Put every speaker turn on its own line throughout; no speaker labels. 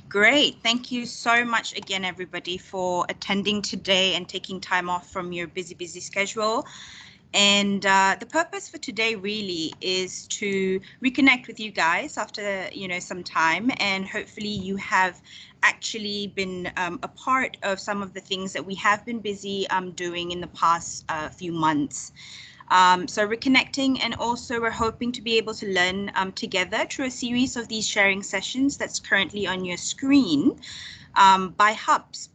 Great. Thank you so much again, everybody, for attending today and taking time off from your busy schedule. And the purpose for today really is to reconnect with you guys after, some time, and hopefully you have actually been a part of some of the things that we have been busy doing in the past few months. So reconnecting, and also we're hoping to be able to learn together through a series of these sharing sessions that's currently on your screen. By Hubs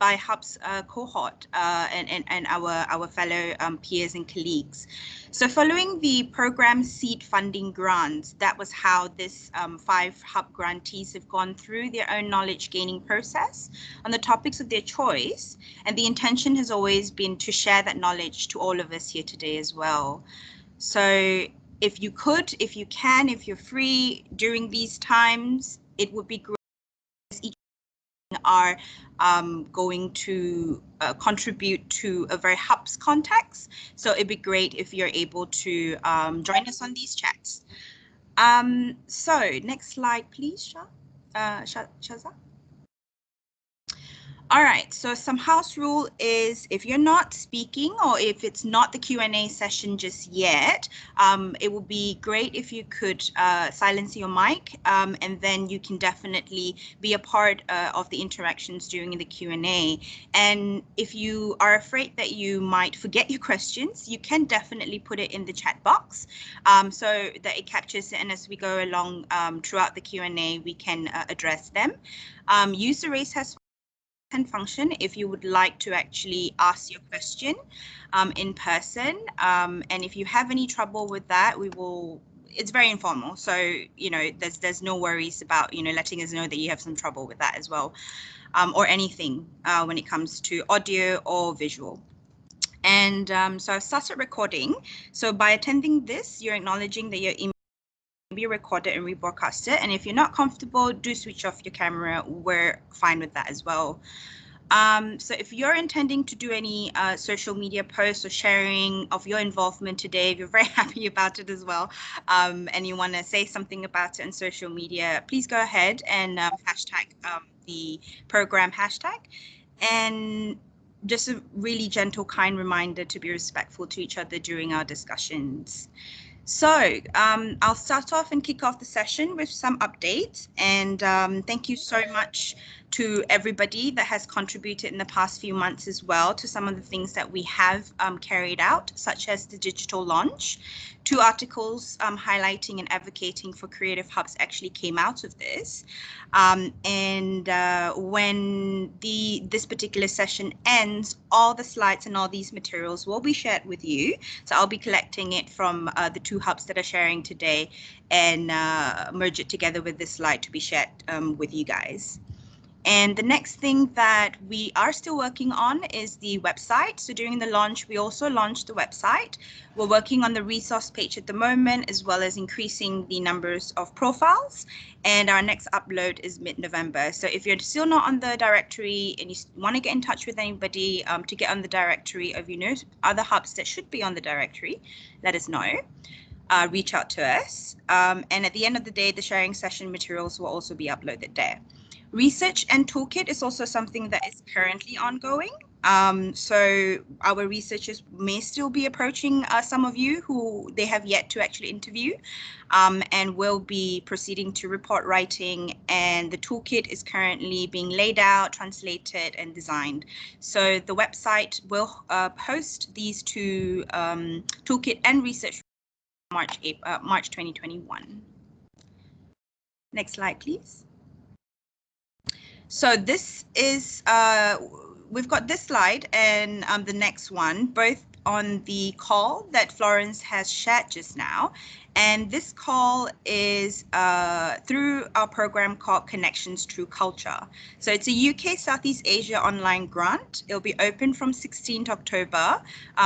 cohort and our fellow peers and colleagues. So following the program seed funding grants, that was how this 5 Hub grantees have gone through their own knowledge gaining process on the topics of their choice. And the intention has always been to share that knowledge to all of us here today as well. So if you could, if you can, if you're free during these times, it would be great. Each are going to contribute to a very Hubs context. So it'd be great if you're able to join us on these chats. So next slide, please, Shaza. All right, so some house rule is if you're not speaking, or if it's not the Q&A session just yet, it would be great if you could silence your mic, and then you can definitely be a part of the interactions during the Q&A. And if you are afraid that you might forget your questions, you can definitely put it in the chat box so that it captures it, and as we go along throughout the Q&A, we can address them. Use the raise hand function if you would like to actually ask your question in person, and if you have any trouble with that, it's very informal, so there's no worries about letting us know that you have some trouble with that as well, or anything when it comes to audio or visual. And so I've started recording. So by attending this, you're acknowledging that your email will be recorded and rebroadcasted, and if you're not comfortable, do switch off your camera. We're fine with that as well. So if you're intending to do any social media posts or sharing of your involvement today, if you're very happy about it as well, and you want to say something about it on social media, please go ahead and hashtag the program hashtag. And just a really gentle, kind reminder to be respectful to each other during our discussions. So I'll start off and kick off the session with some updates, and thank you so much to everybody that has contributed in the past few months as well to some of the things that we have carried out, such as the digital launch. 2 articles highlighting and advocating for creative hubs actually came out of this. And when this particular session ends, all the slides and all these materials will be shared with you. So I'll be collecting it from the 2 hubs that are sharing today and merge it together with this slide to be shared with you guys. And the next thing that we are still working on is the website. So during the launch, we also launched the website. We're working on the resource page at the moment, as well as increasing the numbers of profiles. And our next upload is mid-November. So if you're still not on the directory and you want to get in touch with anybody to get on the directory of, other hubs that should be on the directory, let us know. Reach out to us. And at the end of the day, the sharing session materials will also be uploaded there. Research and toolkit is also something that is currently ongoing. So our researchers may still be approaching some of you who they have yet to actually interview, and will be proceeding to report writing, and the toolkit is currently being laid out, translated and designed. So the website will host these 2 toolkit and research March 2021. Next slide, please. So this is, we've got this slide and the next one, both on the call that Florence has shared just now. And this call is through our program called Connections Through Culture. So it's a UK Southeast Asia online grant. It'll be open from 16th October,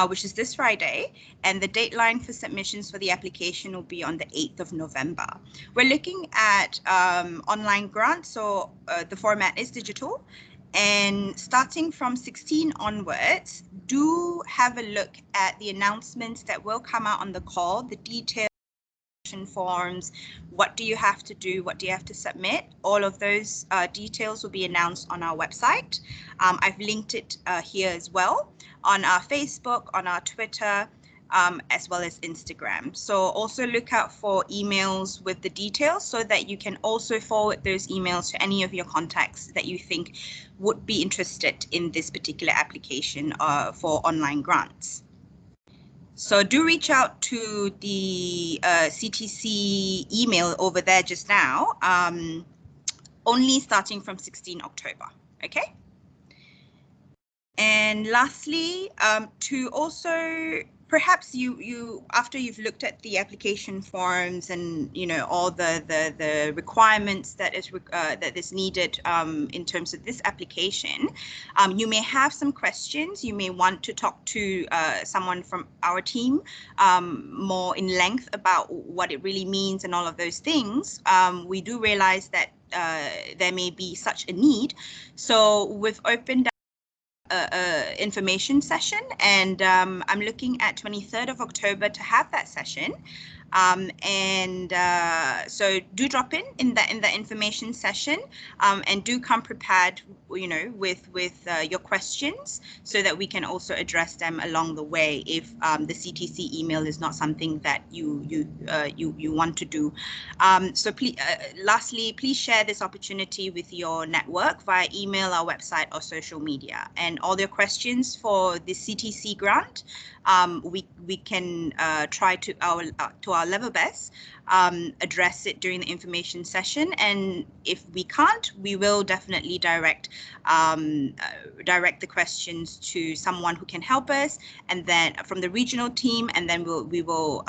which is this Friday. And the deadline for submissions for the application will be on the 8th of November. We're looking at online grants, so the format is digital. And starting from 16 onwards, do have a look at the announcements that will come out on the call, the details forms, what do you have to do, what do you have to submit, all of those details will be announced on our website. I've linked it here as well on our Facebook, on our Twitter, as well as Instagram. So also look out for emails with the details so that you can also forward those emails to any of your contacts that you think would be interested in this particular application for online grants. So do reach out to the CTC email over there just now, only starting from 16 October, okay? And lastly, to also perhaps you after you've looked at the application forms and all the requirements that is needed in terms of this application, you may have some questions. You may want to talk to someone from our team more in length about what it really means and all of those things. We do realize that there may be such a need, so we've opened information session, and I'm looking at 23rd of October to have that session. So do drop in the information session, and do come prepared, with your questions so that we can also address them along the way if the CTC email is not something that you want to do. So please, lastly, please share this opportunity with your network via email, our website, or social media. And all your questions for the CTC grant, we can try to our level best address it during the information session, and if we can't, we will definitely direct the questions to someone who can help us, and then from the regional team, and then we will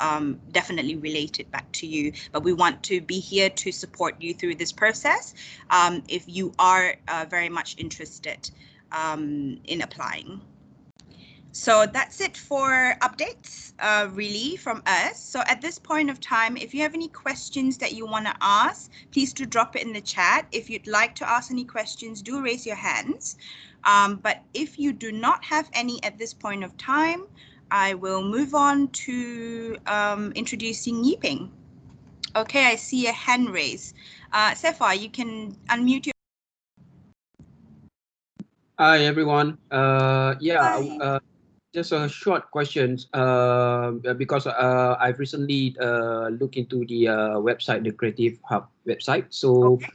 definitely relate it back to you. But we want to be here to support you through this process if you are very much interested in applying. So that's it for updates, really, from us. So at this point of time, if you have any questions that you want to ask, please do drop it in the chat. If you'd like to ask any questions, do raise your hands. But if you do not have any at this point of time, I will move on to introducing Yiping. Okay, I see a hand raise. Sefa, you can unmute your.
Hi, everyone.
Hi.
Just a short question, because I've recently looked into the website, the Creative Hub website. So
Okay.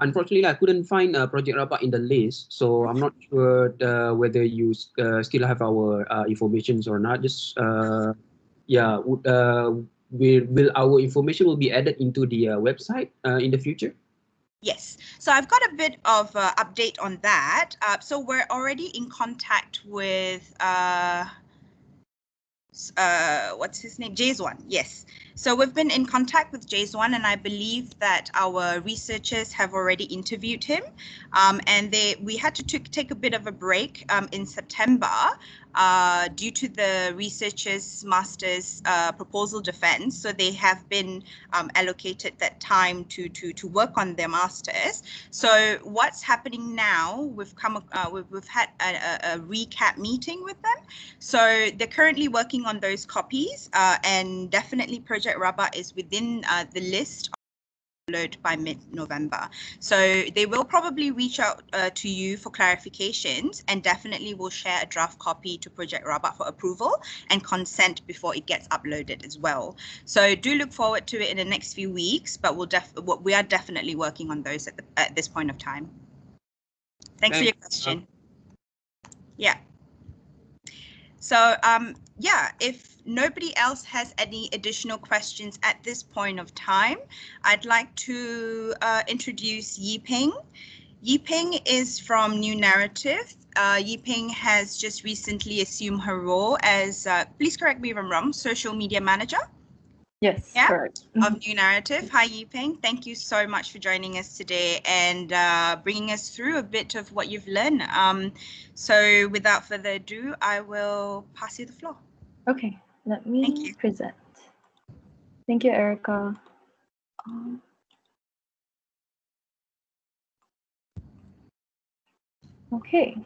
unfortunately, I couldn't find Project Rabat in the list. So I'm not sure whether you still have our information or not. Just will our information will be added into the website in the future?
Yes, so I've got a bit of update on that. So we're already in contact with what's his name? Jason. Yes. So we've been in contact with Jason, and I believe that our researchers have already interviewed him. And we had to take a bit of a break in September due to the researchers' master's proposal defense. So they have been allocated that time to work on their masters. So what's happening now? We've had a recap meeting with them. So they're currently working on those copies, and definitely Project Rabat is within the list upload by mid-November. So they will probably reach out to you for clarifications, and definitely will share a draft copy to Project Rabat for approval and consent before it gets uploaded as well. So do look forward to it in the next few weeks, but we are definitely working on those at this point of time. Thanks for your question. Yeah. So yeah, if nobody else has any additional questions at this point of time, I'd like to introduce Yiping. Yiping is from New Naratif. Yiping has just recently assumed her role as, please correct me if I'm wrong, social media manager.
Yes,
yeah,
correct.
Of New Naratif. Hi, Yiping. Thank you so much for joining us today and bringing us through a bit of what you've learned. So without further ado, I will pass you the floor.
Okay, let me present. Thank you, Erica. Okay.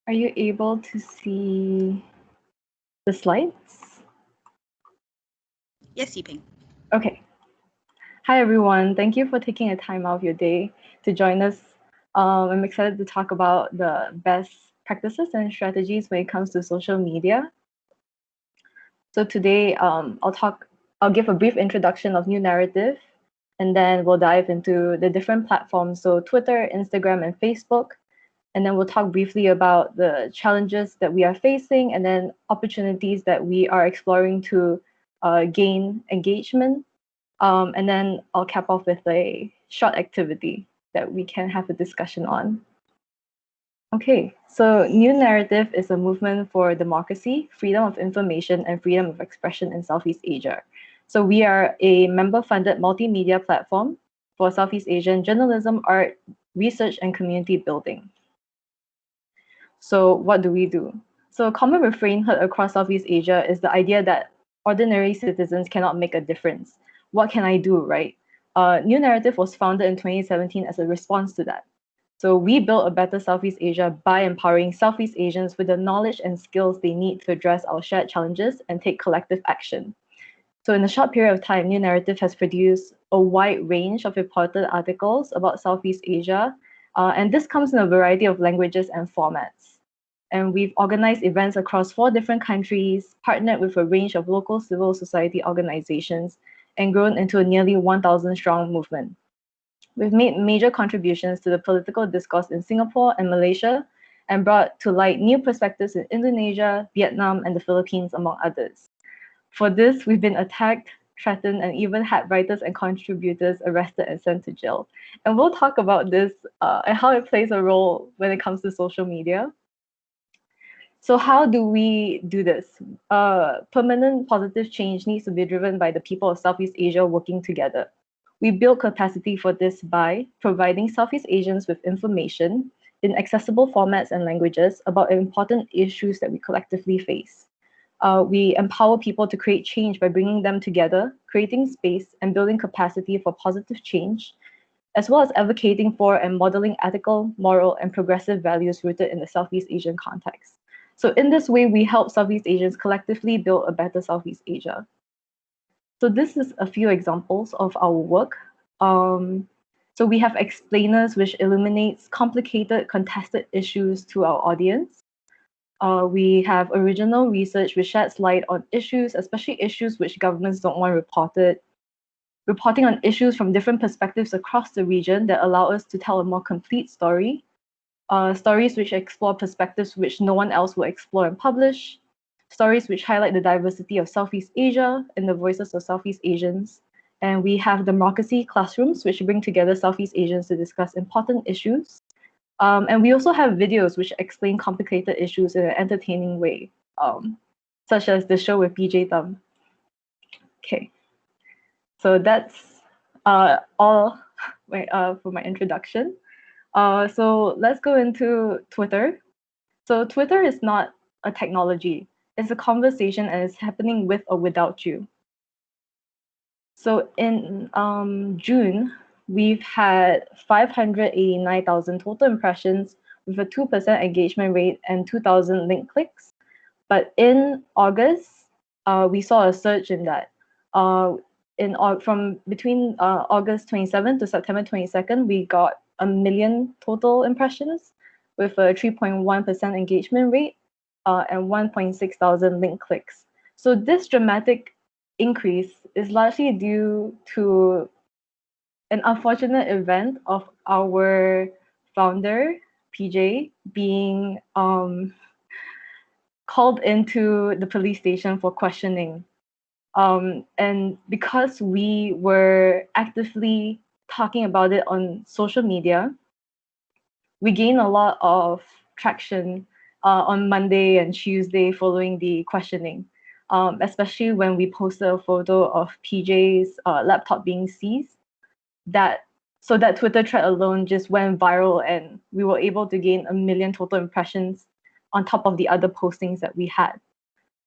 Are you able to see the slides?
Yes, Yiping.
Okay. Hi, everyone. Thank you for taking a time out of your day to join us. I'm excited to talk about the best practices and strategies when it comes to social media. So today, I'll give a brief introduction of New Naratif, and then we'll dive into the different platforms, so Twitter, Instagram, and Facebook. And then we'll talk briefly about the challenges that we are facing and then opportunities that we are exploring to gain engagement. And then I'll cap off with a short activity that we can have a discussion on. Okay, so New Narrative is a movement for democracy, freedom of information, and freedom of expression in Southeast Asia. So we are a member-funded multimedia platform for Southeast Asian journalism, art, research, and community building. So what do we do? So a common refrain heard across Southeast Asia is the idea that ordinary citizens cannot make a difference. What can I do, right? New Narrative was founded in 2017 as a response to that. So we built a better Southeast Asia by empowering Southeast Asians with the knowledge and skills they need to address our shared challenges and take collective action. So in a short period of time, New Narrative has produced a wide range of reported articles about Southeast Asia, and this comes in a variety of languages and formats. And we've organized events across 4 different countries, partnered with a range of local civil society organizations, and grown into a nearly 1,000 strong movement. We've made major contributions to the political discourse in Singapore and Malaysia, and brought to light new perspectives in Indonesia, Vietnam, and the Philippines, among others. For this, we've been attacked, threatened, and even had writers and contributors arrested and sent to jail. And we'll talk about this and how it plays a role when it comes to social media. So how do we do this? Permanent positive change needs to be driven by the people of Southeast Asia working together. We build capacity for this by providing Southeast Asians with information in accessible formats and languages about important issues that we collectively face. We empower people to create change by bringing them together, creating space, and building capacity for positive change, as well as advocating for and modeling ethical, moral, and progressive values rooted in the Southeast Asian context. So in this way, we help Southeast Asians collectively build a better Southeast Asia. So this is a few examples of our work. So we have explainers, which illuminates complicated, contested issues to our audience. We have original research which sheds light on issues, especially issues which governments don't want reported. Reporting on issues from different perspectives across the region that allow us to tell a more complete story. Stories which explore perspectives which no one else will explore and publish. Stories which highlight the diversity of Southeast Asia and the voices of Southeast Asians. And we have democracy classrooms which bring together Southeast Asians to discuss important issues. And we also have videos which explain complicated issues in an entertaining way, such as the show with PJ Thumb. Okay, so that's all for my introduction. So let's go into Twitter. So Twitter is not a technology. It's a conversation and it's happening with or without you. So in June, we've had 589,000 total impressions with a 2% engagement rate and 2,000 link clicks. But in August, we saw a surge in that. From between August 27th to September 22nd, we got 1 million total impressions with a 3.1% engagement rate and 1.6 thousand link clicks. So this dramatic increase is largely due to an unfortunate event of our founder, PJ, being called into the police station for questioning. And because we were actively talking about it on social media, we gained a lot of traction on Monday and Tuesday following the questioning, especially when we posted a photo of PJ's laptop being seized. So that Twitter thread alone just went viral, and we were able to gain 1 million total impressions on top of the other postings that we had.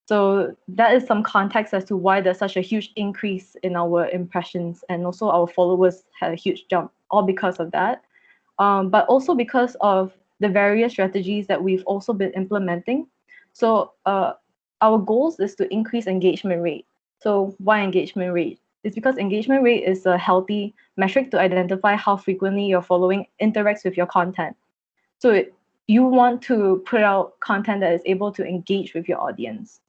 So that is some context as to why there's such a huge increase in our impressions, and also our followers had a huge jump, all because of that. But also because of the various strategies that we've also been implementing. So our goals is to increase engagement rate. So why engagement rate? It's because engagement rate is a healthy metric to identify how frequently your following interacts with your content. So you want to put out content that is able to engage with your audience.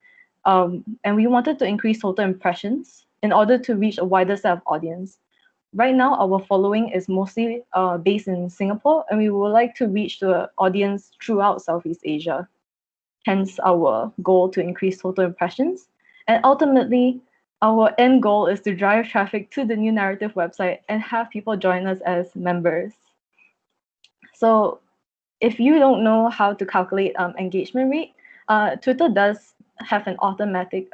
And we wanted to increase total impressions in order to reach a wider set of audience. Right now, our following is mostly based in Singapore, and we would like to reach the audience throughout Southeast Asia. Hence our goal to increase total impressions. And ultimately, our end goal is to drive traffic to the New Naratif website and have people join us as members. So if you don't know how to calculate engagement rate, Twitter does have an automatic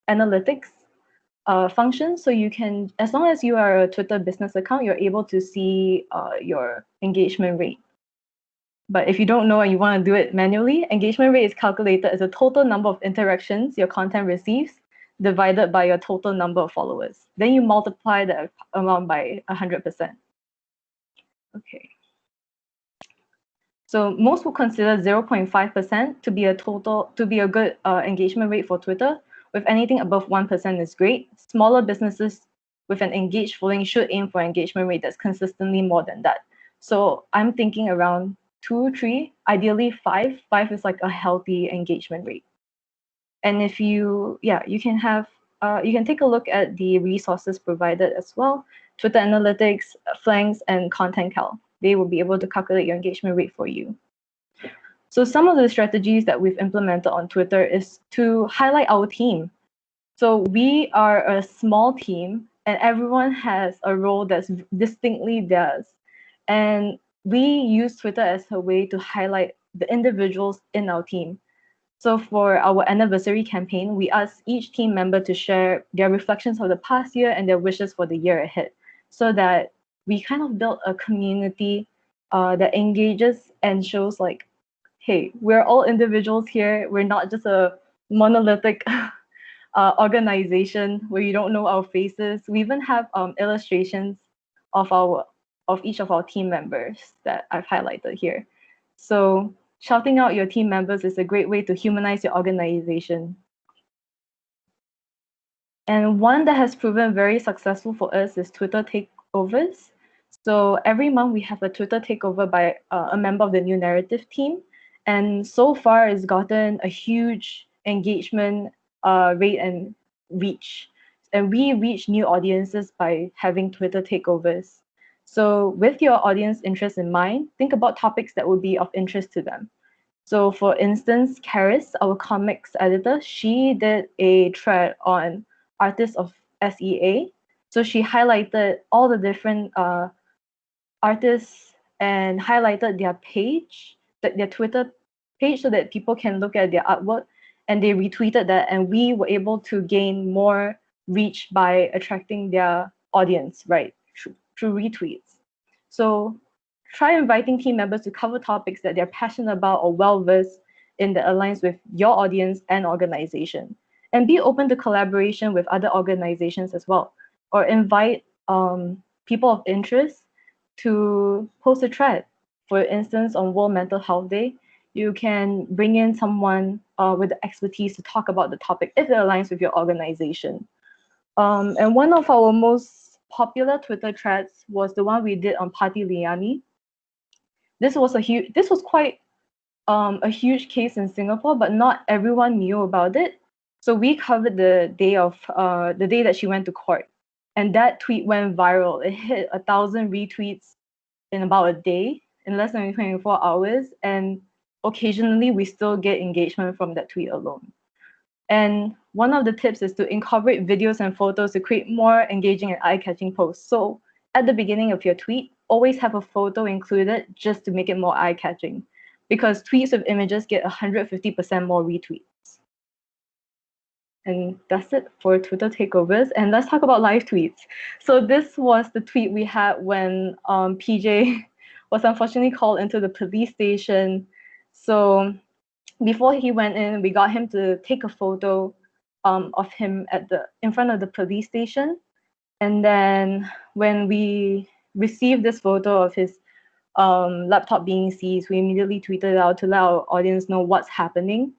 analytics function. So you can, as long as you are a Twitter business account, you're able to see your engagement rate. But if you don't know and you want to do it manually, engagement rate is calculated as the total number of interactions your content receives divided by your total number of followers. Then you multiply the amount by 100%. Okay. So most would consider 0.5% to be a good engagement rate for Twitter. With anything above 1% is great. Smaller businesses with an engaged following should aim for engagement rate that's consistently more than that. So I'm thinking around 2, 3, ideally 5. 5 is like a healthy engagement rate. And if you can take a look at the resources provided as well. Twitter Analytics, Flanks, and Content Cal. They will be able to calculate your engagement rate for you. So some of the strategies that we've implemented on Twitter is to highlight our team. So we are a small team and everyone has a role that's distinctly theirs. And we use Twitter as a way to highlight the individuals in our team. So for our anniversary campaign, we asked each team member to share their reflections of the past year and their wishes for the year ahead, so that we kind of built a community that engages and shows like, hey, we're all individuals here. We're not just a monolithic organization where you don't know our faces. We even have illustrations of each of our team members that I've highlighted here. So shouting out your team members is a great way to humanize your organization. And one that has proven very successful for us is Twitter takeovers. So every month we have a Twitter takeover by a member of the New Naratif team. And so far it's gotten a huge engagement rate and reach. And we reach new audiences by having Twitter takeovers. So with your audience interest in mind, think about topics that would be of interest to them. So for instance, Karis, our comics editor, she did a thread on artists of SEA. So she highlighted all the different artists and highlighted their page, their Twitter page, so that people can look at their artwork, and they retweeted that, and we were able to gain more reach by attracting their audience, right, through retweets. So try inviting team members to cover topics that they're passionate about or well-versed in that aligns with your audience and organization. And be open to collaboration with other organizations as well, or invite people of interest to post a thread. For instance, on World Mental Health Day, you can bring in someone with the expertise to talk about the topic if it aligns with your organization. And one of our most popular Twitter threads was the one we did on Pati Liani. This was quite a huge case in Singapore, but not everyone knew about it. So we covered the day that she went to court, and that tweet went viral. It hit 1,000 retweets in about a day, in less than 24 hours, and occasionally we still get engagement from that tweet alone. And one of the tips is to incorporate videos and photos to create more engaging and eye-catching posts. So at the beginning of your tweet, always have a photo included just to make it more eye-catching, because tweets with images get 150% more retweets. And that's it for Twitter takeovers. And let's talk about live tweets. So this was the tweet we had when PJ was unfortunately called into the police station. So before he went in, we got him to take a photo of him in front of the police station. And then when we received this photo of his laptop being seized, we immediately tweeted out to let our audience know what's happening.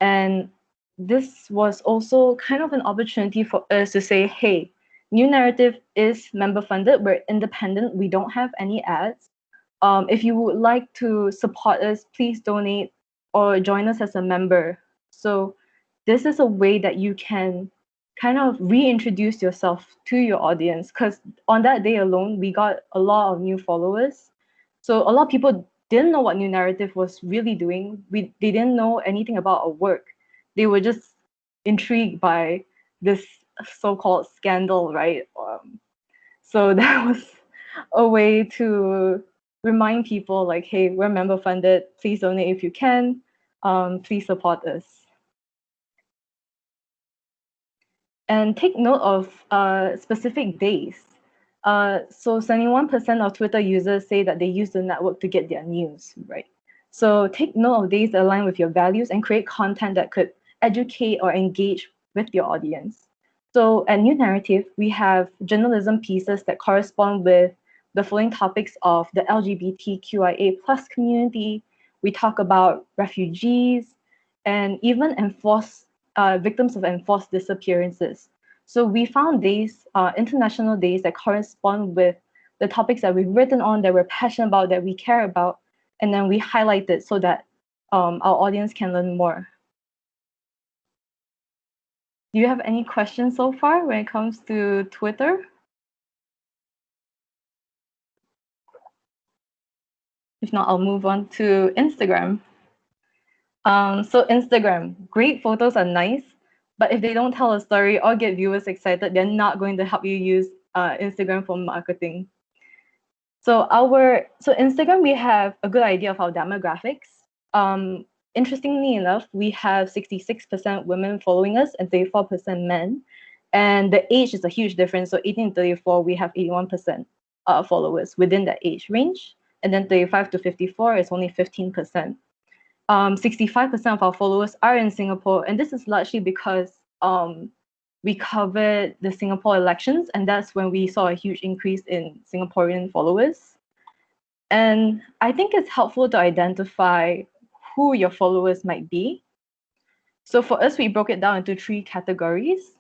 And this was also kind of an opportunity for us to say, hey, New Naratif is member funded, we're independent, we don't have any ads. If you would like to support us, please donate or join us as a member. So this is a way that you can kind of reintroduce yourself to your audience, because on that day alone, we got a lot of new followers. So a lot of people didn't know what New Naratif was really doing. They didn't know anything about our work. They were just intrigued by this so-called scandal, right? So that was a way to remind people like, hey, we're member funded. Please donate if you can. Please support us. And take note of specific days. So 71% of Twitter users say that they use the network to get their news, right? So take note of days that align with your values and create content that could educate or engage with your audience. So at New Naratif, we have journalism pieces that correspond with the following topics of the LGBTQIA plus community. We talk about refugees and even victims of enforced disappearances. So we found days, international days that correspond with the topics that we've written on, that we're passionate about, that we care about, and then we highlight it so that our audience can learn more. Do you have any questions so far when it comes to Twitter? If not, I'll move on to Instagram. So Instagram, great photos are nice, but if they don't tell a story or get viewers excited, they're not going to help you use Instagram for marketing. So Instagram, we have a good idea of our demographics. Interestingly enough, we have 66% women following us and 34% men. And the age is a huge difference. So 18 to 34, we have 81% followers within that age range. And then 35 to 54 is only 15%. 65% of our followers are in Singapore, and this is largely because we covered the Singapore elections, and that's when we saw a huge increase in Singaporean followers. And I think it's helpful to identify who your followers might be. So for us, we broke it down into 3 categories.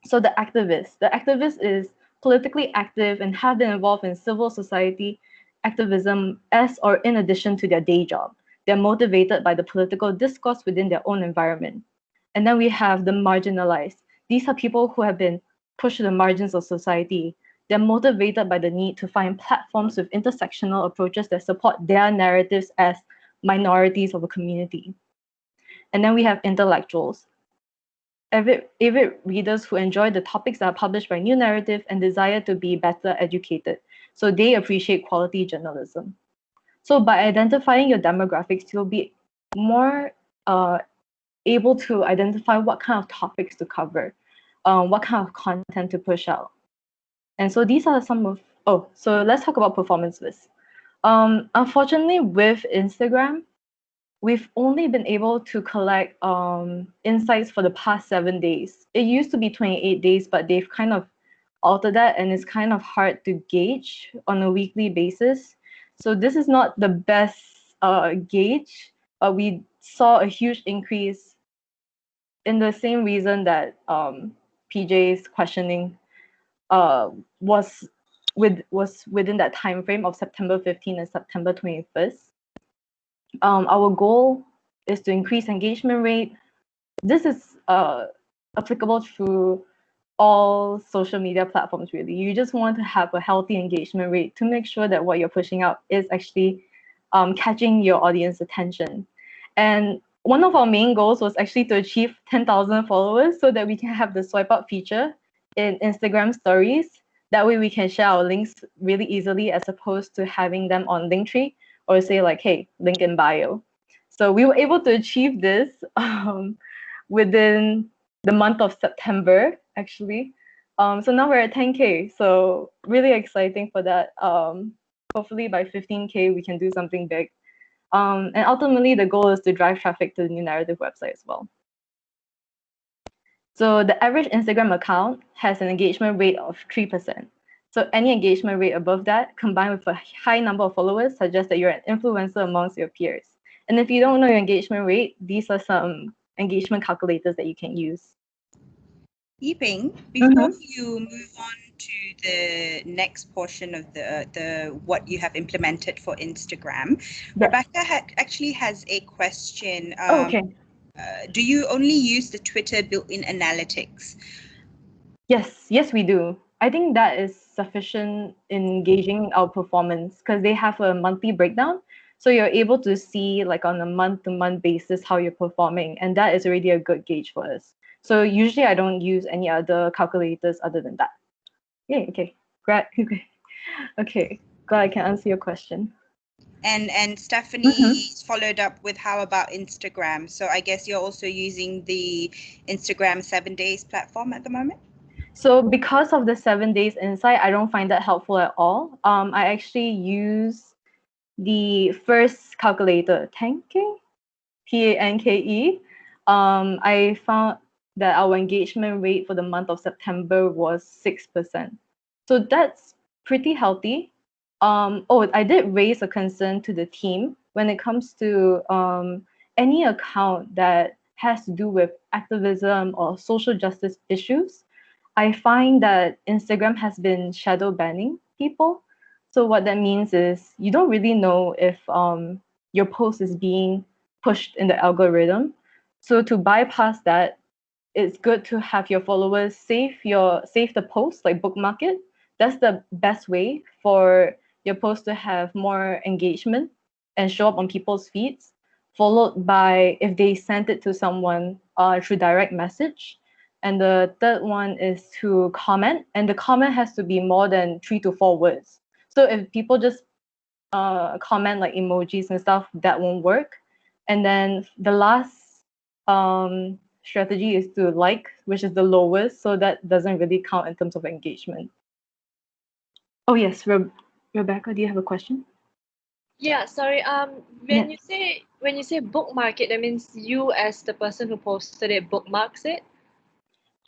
So the activist is politically active and have been involved in civil society activism as or in addition to their day job. They're motivated by the political discourse within their own environment. And then we have the marginalized. These are people who have been pushed to the margins of society. They're motivated by the need to find platforms with intersectional approaches that support their narratives as minorities of a community. And then we have intellectuals. Avid readers who enjoy the topics that are published by New Naratif and desire to be better educated. So they appreciate quality journalism. So by identifying your demographics, you'll be more able to identify what kind of topics to cover, what kind of content to push out. And so these are some of, so let's talk about performance lists. Unfortunately, with Instagram, we've only been able to collect insights for the past 7 days. It used to be 28 days, but they've kind of altered that, and it's kind of hard to gauge on a weekly basis. So this is not the best gauge, but we saw a huge increase in the same reason that PJ's questioning was within that time frame of September 15 and September 21st. Our goal is to increase engagement rate. This is applicable to all social media platforms, really. You just want to have a healthy engagement rate to make sure that what you're pushing out is actually catching your audience attention. And one of our main goals was actually to achieve 10,000 followers so that we can have the swipe up feature in Instagram stories. That way we can share our links really easily as opposed to having them on Linktree or say like, hey, link in bio. So we were able to achieve this within the month of September, actually. So now we're at 10K, so really exciting for that. Hopefully by 15K, we can do something big. And ultimately, the goal is to drive traffic to the New Naratif website as well. So the average Instagram account has an engagement rate of 3%. So any engagement rate above that, combined with a high number of followers, suggests that you're an influencer amongst your peers. And if you don't know your engagement rate, these are some engagement calculators that you can use.
Yiping, before you move on to the next portion of the what you have implemented for Instagram, Rebecca actually has a question.
Okay.
Do you only use the Twitter built-in analytics?
Yes, we do. I think that is sufficient in gauging our performance because they have a monthly breakdown. So you're able to see like on a month-to-month basis how you're performing, and that is already a good gauge for us. So usually I don't use any other calculators other than that. Yeah, okay. Great. Okay, glad I can answer your question.
And Stephanie followed up with how about Instagram? So I guess you're also using the Instagram 7 days platform at the moment?
So because of the 7 days insight, I don't find that helpful at all. I actually use the first calculator, Tanke, Tanke. I found that our engagement rate for the month of September was 6%. So that's pretty healthy. I did raise a concern to the team when it comes to any account that has to do with activism or social justice issues. I find that Instagram has been shadow banning people. So what that means is you don't really know if your post is being pushed in the algorithm. So to bypass that, it's good to have your followers save the post, like bookmark it. That's the best way for your post to have more engagement and show up on people's feeds, followed by if they sent it to someone through direct message. And the third one is to comment, and the comment has to be more than 3 to 4 words. So if people just comment like emojis and stuff, that won't work. And then the last strategy is to like, which is the lowest, so that doesn't really count in terms of engagement. Oh yes, Rebecca, do you have a question?
Yeah, sorry. When you say bookmark it, that means you as the person who posted it bookmarks it?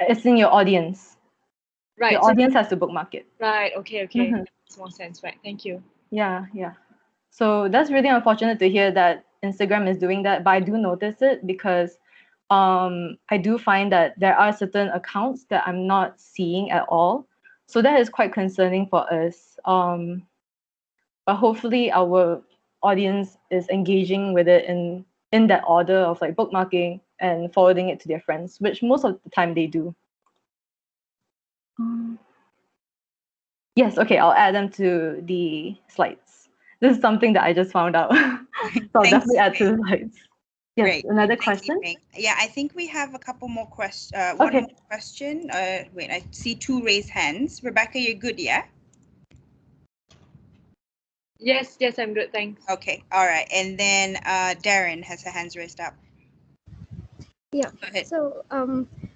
It's in your audience.
Right.
Your audience has to bookmark it.
Right. Okay. That makes more sense. Right. Thank you.
Yeah. So that's really unfortunate to hear that Instagram is doing that, but I do notice it because I do find that there are certain accounts that I'm not seeing at all. So that is quite concerning for us. But hopefully our audience is engaging with it in that order of like bookmarking and forwarding it to their friends, which most of the time they do. Yes, okay, I'll add them to the slides. This is something that I just found out. So I'll definitely add to the slides. Yes,
Great.
another
Thanks,
question?
Yiping. Yeah, I think we have a couple more questions.
Okay.
One more question. Wait, I see 2 raised hands. Rebecca, you're good, yeah?
Yes, I'm good. Thanks.
Okay, all right. And then Darren has her hands raised up.
Yeah.
Go ahead.
So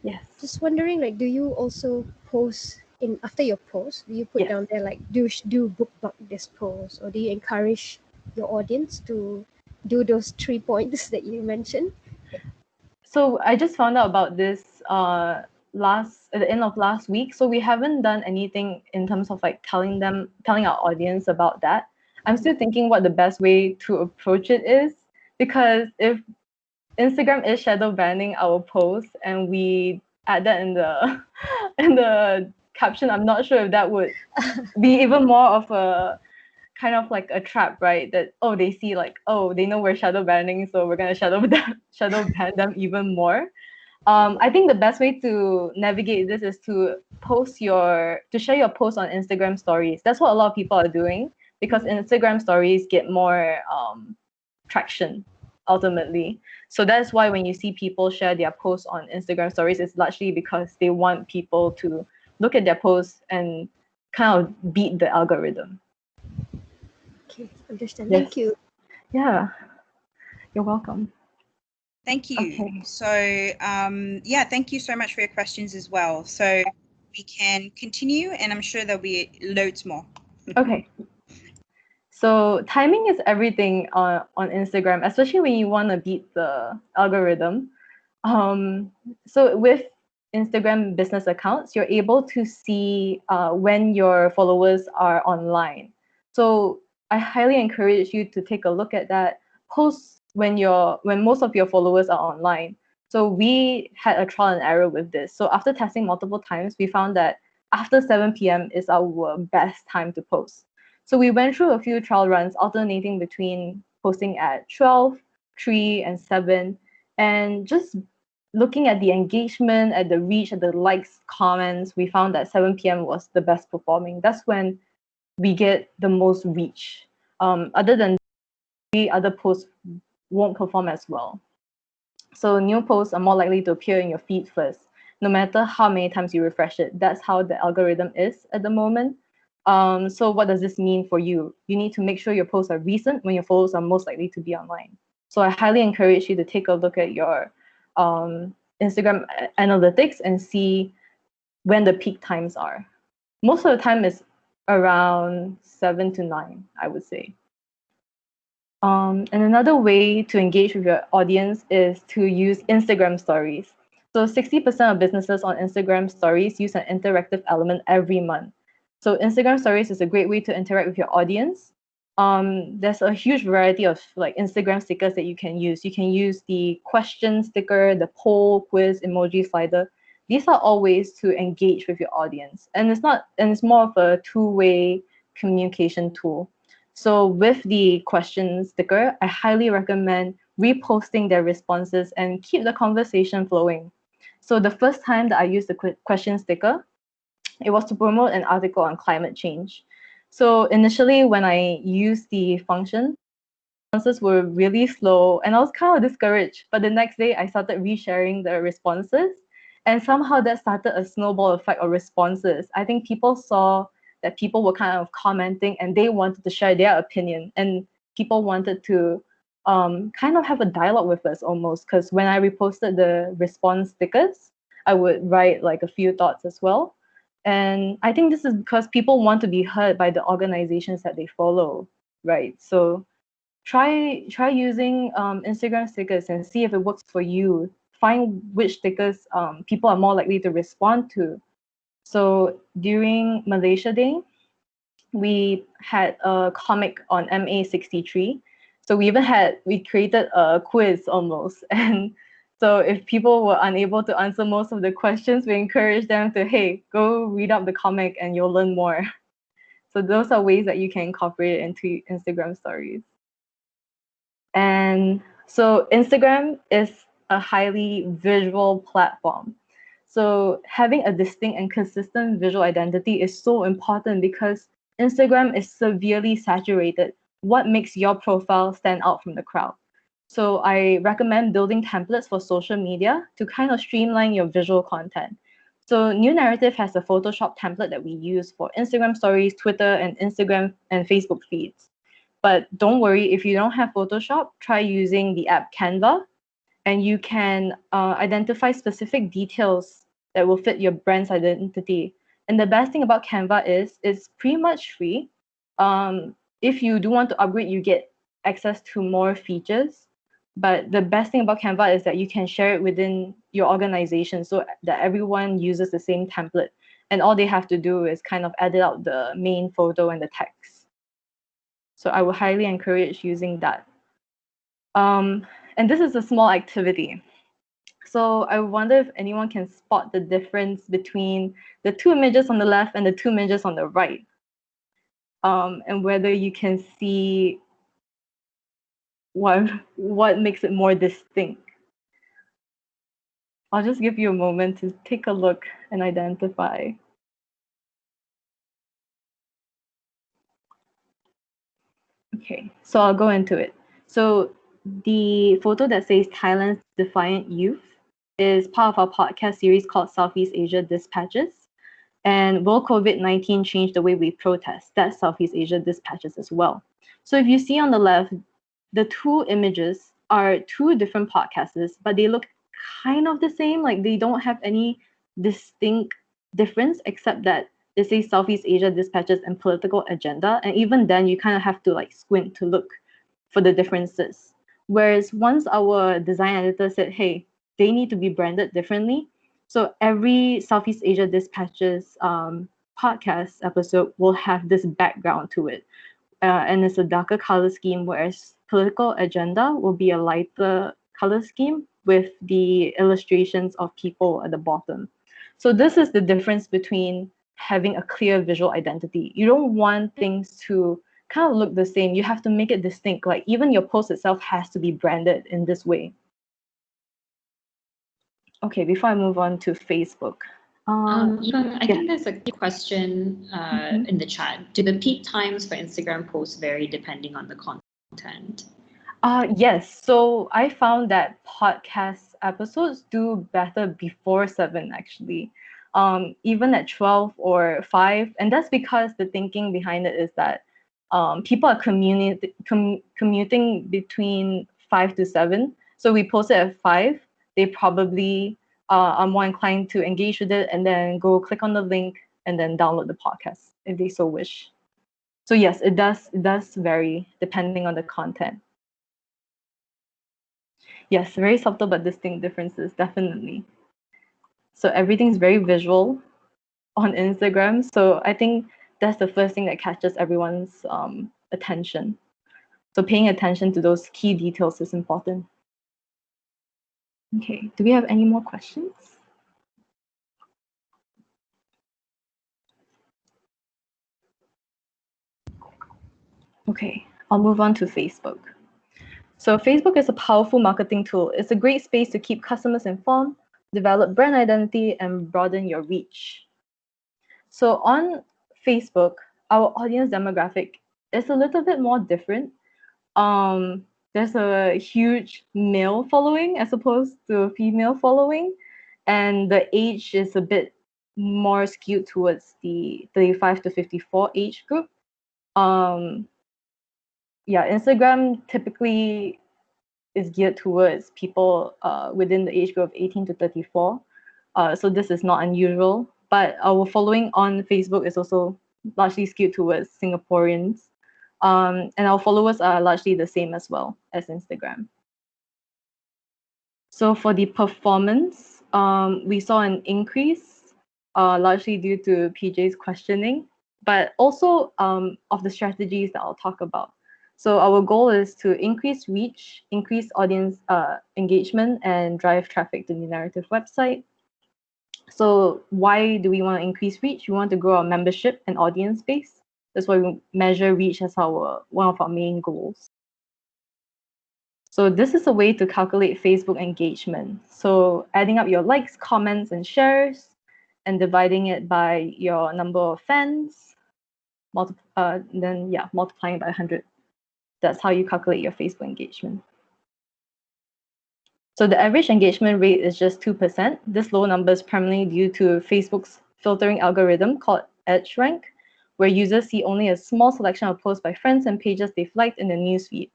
Yes.
just wondering, like, do you also post in after your post? Do you put down there like do bookmark this post, or do you encourage your audience to do those 3 points that you mentioned?
So I just found out about this at the end of last week. So we haven't done anything in terms of like telling our audience about that. I'm still thinking what the best way to approach it is, because if Instagram is shadow banning our posts and we add that in the in the caption, I'm not sure if that would be even more of a kind of like a trap, right? That they see like, they know we're shadow banning, so we're gonna shadow ban them even more. I think the best way to navigate this is to share your post on Instagram stories. That's what a lot of people are doing, because Instagram stories get more traction ultimately. So that's why when you see people share their posts on Instagram stories, it's largely because they want people to look at their posts and kind of beat the algorithm.
Okay, understand.
Yes.
Thank you.
Yeah, you're welcome.
Thank you.
Okay.
So thank you so much for your questions as well. So we can continue, and I'm sure there'll be loads more.
Okay. So timing is everything on Instagram, especially when you want to beat the algorithm. So with Instagram business accounts, you're able to see when your followers are online. So I highly encourage you to take a look at that. Post when most of your followers are online. So we had a trial and error with this. So after testing multiple times, we found that after 7 p.m. is our best time to post. So we went through a few trial runs, alternating between posting at 12, 3, and 7, and just looking at the engagement, at the reach, at the likes, comments, we found that 7 p.m. was the best performing. That's when we get the most reach. Other than other posts won't perform as well. So new posts are more likely to appear in your feed first, no matter how many times you refresh it. That's how the algorithm is at the moment. So what does this mean for you? You need to make sure your posts are recent when your followers are most likely to be online. So I highly encourage you to take a look at your Instagram analytics and see when the peak times are. Most of the time is around 7 to 9, I would say. And another way to engage with your audience is to use Instagram stories. So 60% of businesses on Instagram stories use an interactive element every month. So Instagram stories is a great way to interact with your audience. There's a huge variety of like Instagram stickers that you can use. You can use the question sticker, the poll, quiz, emoji slider. These are all ways to engage with your audience. And it's more of a two-way communication tool. So with the question sticker, I highly recommend reposting their responses and keep the conversation flowing. So the first time that I used the question sticker, it was to promote an article on climate change. So initially when I used the function, responses were really slow and I was kind of discouraged. But the next day I started resharing the responses and somehow that started a snowball effect of responses. I think people saw that people were kind of commenting and they wanted to share their opinion and people wanted to kind of have a dialogue with us almost, because when I reposted the response stickers, I would write like a few thoughts as well. And I think this is because people want to be heard by the organizations that they follow, right? So try using Instagram stickers and see if it works for you. Find which stickers people are more likely to respond to. So during Malaysia Day, we had a comic on MA63. So we created a quiz almost. And so if people were unable to answer most of the questions, we encourage them to, hey, go read up the comic and you'll learn more. So those are ways that you can incorporate it into Instagram stories. And so Instagram is a highly visual platform. So having a distinct and consistent visual identity is so important because Instagram is severely saturated. What makes your profile stand out from the crowd? So I recommend building templates for social media to kind of streamline your visual content. So New Naratif has a Photoshop template that we use for Instagram stories, Twitter, and Instagram and Facebook feeds. But don't worry, if you don't have Photoshop, try using the app Canva, and you can identify specific details that will fit your brand's identity. And the best thing about Canva is it's pretty much free. If you do want to upgrade, you get access to more features. But the best thing about Canva is that you can share it within your organization so that everyone uses the same template. And all they have to do is kind of edit out the main photo and the text. So I would highly encourage using that. And this is a small activity. So I wonder if anyone can spot the difference between the two images on the left and the two images on the right. And whether you can see what makes it more distinct. I'll just give you a moment to take a look and identify. Okay, so I'll go into it. So the photo that says Thailand's Defiant Youth is part of our podcast series called Southeast Asia Dispatches. And will COVID-19 change the way we protest? That's Southeast Asia Dispatches as well. So if you see on the left, the two images are two different podcasters, but they look kind of the same. Like they don't have any distinct difference except that it says Southeast Asia Dispatches and political agenda. And even then you kind of have to like squint to look for the differences. Whereas once our design editor said, hey, they need to be branded differently. So every Southeast Asia Dispatches podcast episode will have this background to it. And it's a darker color scheme, whereas political agenda will be a lighter color scheme with the illustrations of people at the bottom. So this is the difference between having a clear visual identity. You don't want things to kind of look the same. You have to make it distinct. Like even your post itself has to be branded in this way. Okay, before I move on to Facebook.
Yvonne, I think there's a question in the chat. Do the peak times for Instagram posts vary depending on the content?
Yes. So I found that podcast episodes do better before 7 actually. Even at 12 or 5. And that's because the thinking behind it is that people are commuting between 5 to 7. So we post it at 5. They probably are more inclined to engage with it and then go click on the link and then download the podcast if they so wish. So yes, it does vary depending on the content. Yes, very subtle but distinct differences, definitely. So everything's very visual on Instagram. So I think that's the first thing that catches everyone's attention. So paying attention to those key details is important. Okay, do we have any more questions? Okay, I'll move on to Facebook. So Facebook is a powerful marketing tool. It's a great space to keep customers informed, develop brand identity, and broaden your reach. So on Facebook, our audience demographic is a little bit more different. There's a huge male following as opposed to a female following, and the age is a bit more skewed towards the 35 to 54 age group. Yeah, Instagram typically is geared towards people within the age group of 18 to 34. So this is not unusual, but our following on Facebook is also largely skewed towards Singaporeans. And our followers are largely the same as well as Instagram. So for the performance, we saw an increase, largely due to PJ's questioning, but also of the strategies that I'll talk about. So our goal is to increase reach, increase audience engagement, and drive traffic to the Naratif website. So why do we want to increase reach? We want to grow our membership and audience base. That's why we measure reach as one of our main goals. So this is a way to calculate Facebook engagement. So adding up your likes, comments, and shares, and dividing it by your number of fans, multiplying by 100. That's how you calculate your Facebook engagement. So the average engagement rate is just 2%. This low number is primarily due to Facebook's filtering algorithm called EdgeRank, where users see only a small selection of posts by friends and pages they've liked in the newsfeed.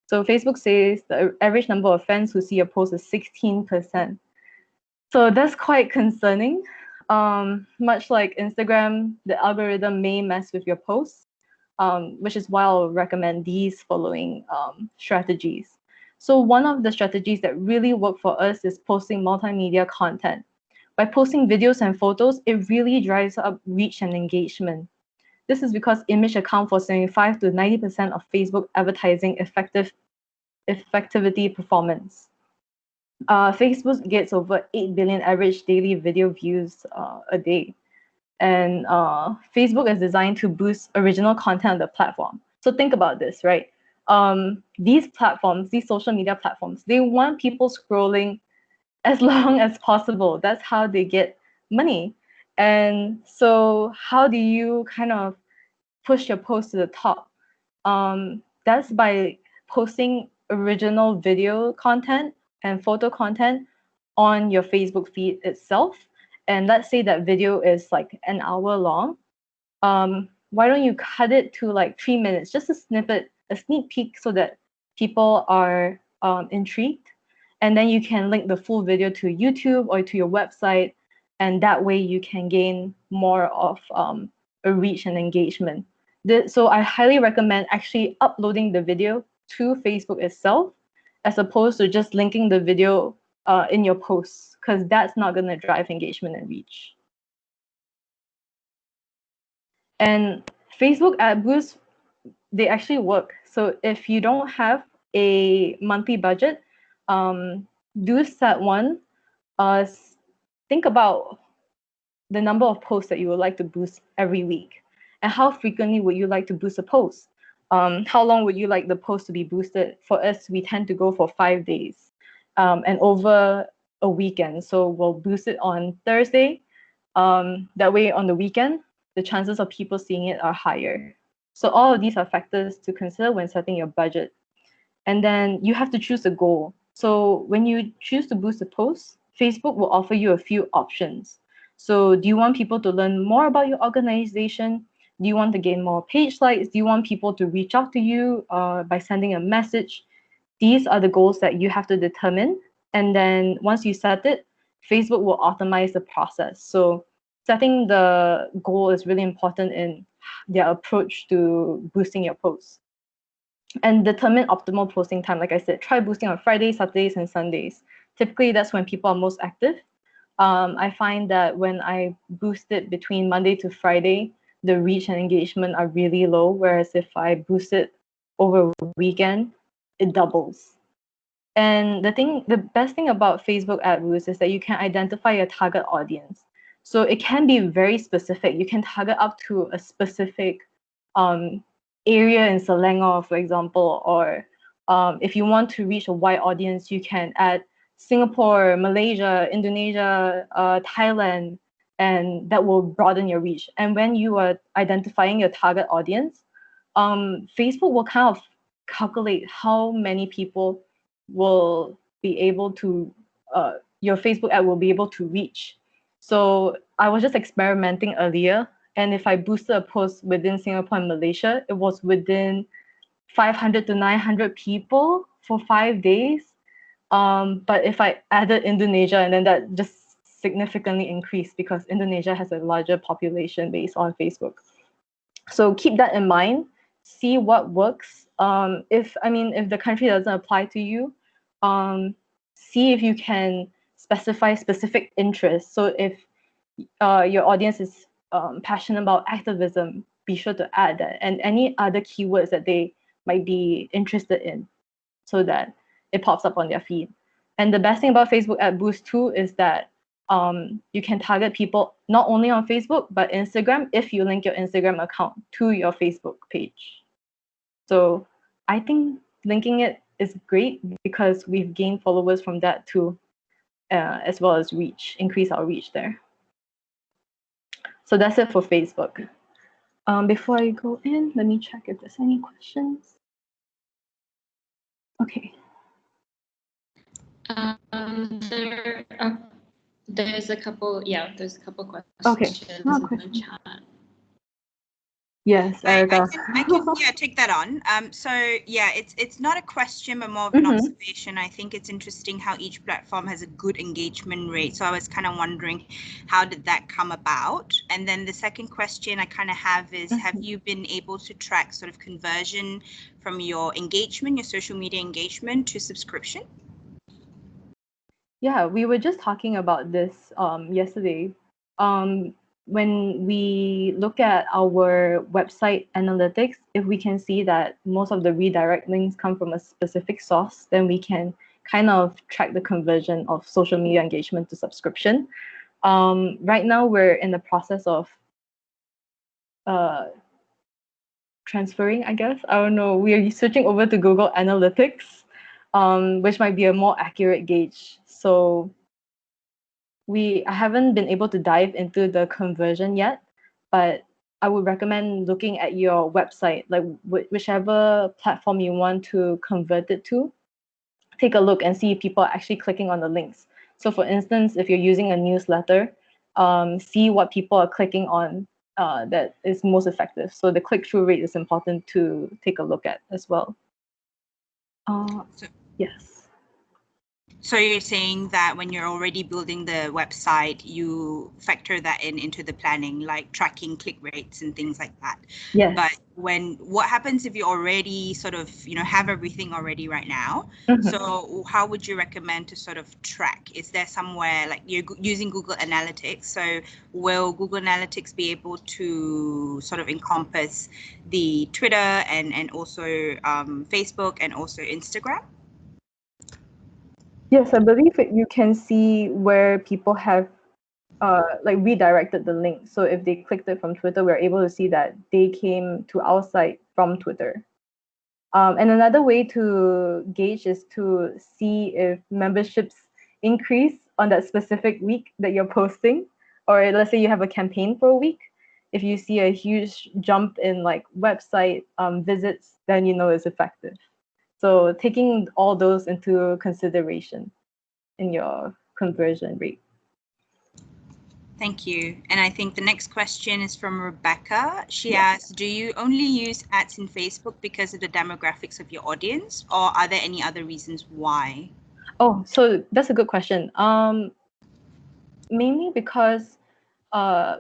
So Facebook says the average number of fans who see a post is 16%. So that's quite concerning. Much like Instagram, the algorithm may mess with your posts, which is why I'll recommend these following strategies. So one of the strategies that really work for us is posting multimedia content. By posting videos and photos, it really drives up reach and engagement. This is because image account for 75 to 90% of Facebook advertising effectivity performance. Facebook gets over 8 billion average daily video views a day. And Facebook is designed to boost original content on the platform. So think about this, right? These platforms, these social media platforms, they want people scrolling as long as possible. That's how they get money. And so how do you kind of push your post to the top? That's by posting original video content and photo content on your Facebook feed itself. And let's say that video is like an hour long. Why don't you cut it to like 3 minutes, just a snippet, a sneak peek, so that people are intrigued. And then you can link the full video to YouTube or to your website. And that way you can gain more of a reach and engagement. So I highly recommend actually uploading the video to Facebook itself, as opposed to just linking the video in your posts, because that's not going to drive engagement and reach. And Facebook ad boosts, they actually work. So if you don't have a monthly budget, do set one. Think about the number of posts that you would like to boost every week, and how frequently would you like to boost a post? How long would you like the post to be boosted? For us, we tend to go for 5 days, and over a weekend. So we'll boost it on Thursday. That way, on the weekend, the chances of people seeing it are higher. So all of these are factors to consider when setting your budget. And then you have to choose a goal. So when you choose to boost a post, Facebook will offer you a few options. So do you want people to learn more about your organization? Do you want to gain more page likes? Do you want people to reach out to you by sending a message? These are the goals that you have to determine. And then once you set it, Facebook will automate the process. So setting the goal is really important in their approach to boosting your posts. And determine optimal posting time. Like I said, try boosting on Fridays, Saturdays, and Sundays. Typically, that's when people are most active. I find that when I boost it between Monday to Friday, the reach and engagement are really low. Whereas if I boost it over a weekend, it doubles. And the best thing about Facebook ad boost is that you can identify your target audience. So it can be very specific. You can target up to a specific area in Selangor, for example, or if you want to reach a wide audience, you can add Singapore, Malaysia, Indonesia, Thailand, and that will broaden your reach. And when you are identifying your target audience, Facebook will kind of calculate how many people will be able to, your Facebook ad will be able to reach. So I was just experimenting earlier, and if I boosted a post within Singapore and Malaysia, it was within 500 to 900 people for 5 days. But if I added Indonesia, and then that just significantly increased because Indonesia has a larger population base on Facebook. So keep that in mind. See what works. If the country doesn't apply to you, see if you can specify specific interests. So if your audience is passionate about activism, be sure to add that, and any other keywords that they might be interested in, so that it pops up on their feed. And the best thing about Facebook Ad Boost too is that you can target people not only on Facebook but Instagram if you link your Instagram account to your Facebook page. So I think linking it is great because we've gained followers from that too, as well as increase our reach there. So that's it for Facebook. Before I go in, let me check if there's any questions. Okay.
There's a couple questions
Okay. No
in the chat.
Yes, Erica.
I can take that on. So yeah, it's not a question, but more of an observation. I think it's interesting how each platform has a good engagement rate. So I was kind of wondering, how did that come about? And then the second question I kind of have is, have you been able to track sort of conversion from your engagement, your social media engagement to subscription?
Yeah, we were just talking about this yesterday. When we look at our website analytics, if we can see that most of the redirect links come from a specific source, then we can kind of track the conversion of social media engagement to subscription. Right now, we're in the process of transferring, I guess. I don't know. We are switching over to Google Analytics, which might be a more accurate gauge. So I haven't been able to dive into the conversion yet, but I would recommend looking at your website, like whichever platform you want to convert it to. Take a look and see if people are actually clicking on the links. So for instance, if you're using a newsletter, see what people are clicking on that is most effective. So the click-through rate is important to take a look at as well. Yes.
So you're saying that when you're already building the website, you factor that into the planning, like tracking click rates and things like that.
Yes.
But what happens if you already sort of, have everything already right now? So how would you recommend to sort of track? Is there somewhere, like you're using Google Analytics, so will Google Analytics be able to sort of encompass the Twitter and also Facebook and also Instagram?
Yes, I believe you can see where people have like redirected the link. So if they clicked it from Twitter, we're able to see that they came to our site from Twitter. And another way to gauge is to see if memberships increase on that specific week that you're posting, or let's say you have a campaign for a week. If you see a huge jump in like website visits, then you know it's effective. So taking all those into consideration in your conversion rate.
Thank you. And I think the next question is from Rebecca. She
Yeah.
asks, do you only use ads in Facebook because of the demographics of your audience, or are there any other reasons why?
Oh, so that's a good question. Mainly because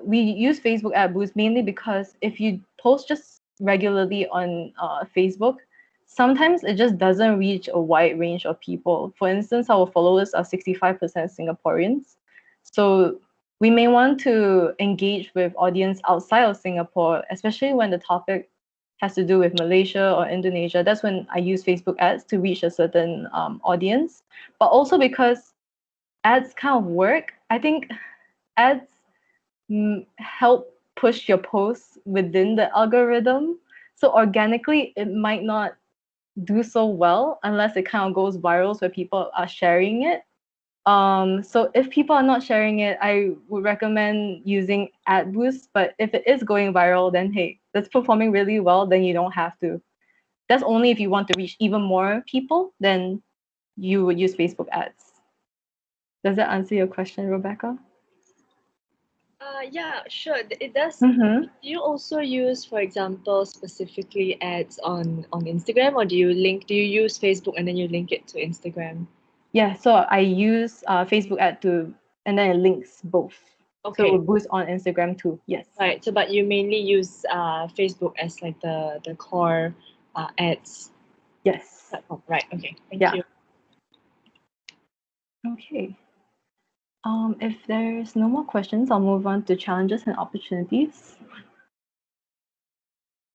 we use Facebook ad boost mainly because if you post just regularly on Facebook, sometimes it just doesn't reach a wide range of people. For instance, our followers are 65% Singaporeans. So we may want to engage with audience outside of Singapore, especially when the topic has to do with Malaysia or Indonesia. That's when I use Facebook ads to reach a certain audience. But also because ads kind of work, I think ads help push your posts within the algorithm. So organically, it might not do so well unless it kind of goes viral where people are sharing it. So if people are not sharing it, I would recommend using ad boost. But if it is going viral, then hey, that's performing really well, then you don't have to. That's only if you want to reach even more people, then you would use Facebook ads. Does that answer your question, Rebecca?
Yeah, sure. It does.
Mm-hmm.
Do you also use, for example, specifically ads on Instagram, or do you use Facebook and then you link it to Instagram?
Yeah, so I use Facebook ad to, and then it links both. So it
Okay.
will boost on Instagram too. Yes.
Right. So, but you mainly use Facebook as like the core ads
Yes.
platform. Right. Okay. Thank
Yeah.
you.
Okay. If there's no more questions, I'll move on to challenges and opportunities.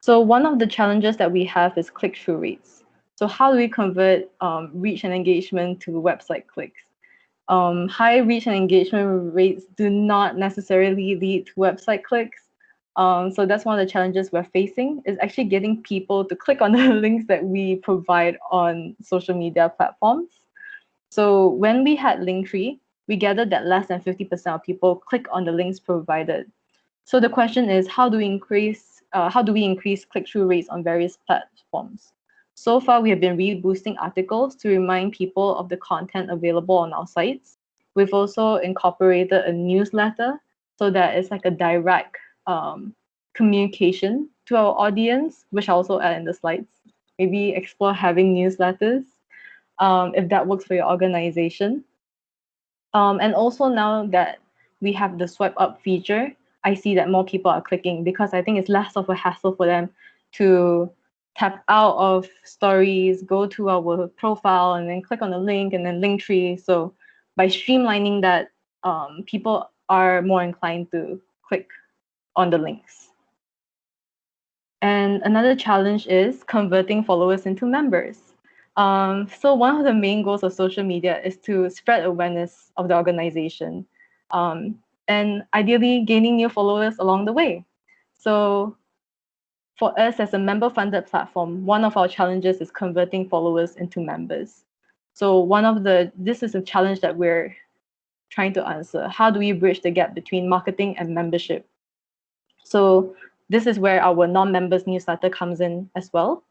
So one of the challenges that we have is click-through rates. So how do we convert reach and engagement to website clicks? High reach and engagement rates do not necessarily lead to website clicks. So that's one of the challenges we're facing is actually getting people to click on the links that we provide on social media platforms. So when we had Linktree, we gathered that less than 50% of people click on the links provided. So the question is, how do we increase click-through rates on various platforms? So far, we have been reboosting articles to remind people of the content available on our sites. We've also incorporated a newsletter so that it's like a direct communication to our audience, which I'll also add in the slides. Maybe explore having newsletters if that works for your organization. And also now that we have the swipe up feature, I see that more people are clicking because I think it's less of a hassle for them to tap out of stories, go to our profile, and then click on the link and then Linktree. So by streamlining that, people are more inclined to click on the links. And another challenge is converting followers into members. So one of the main goals of social media is to spread awareness of the organization, and ideally gaining new followers along the way. So for us as a member-funded platform, one of our challenges is converting followers into members. So this is a challenge that we're trying to answer. How do we bridge the gap between marketing and membership? So this is where our non-members newsletter comes in as well.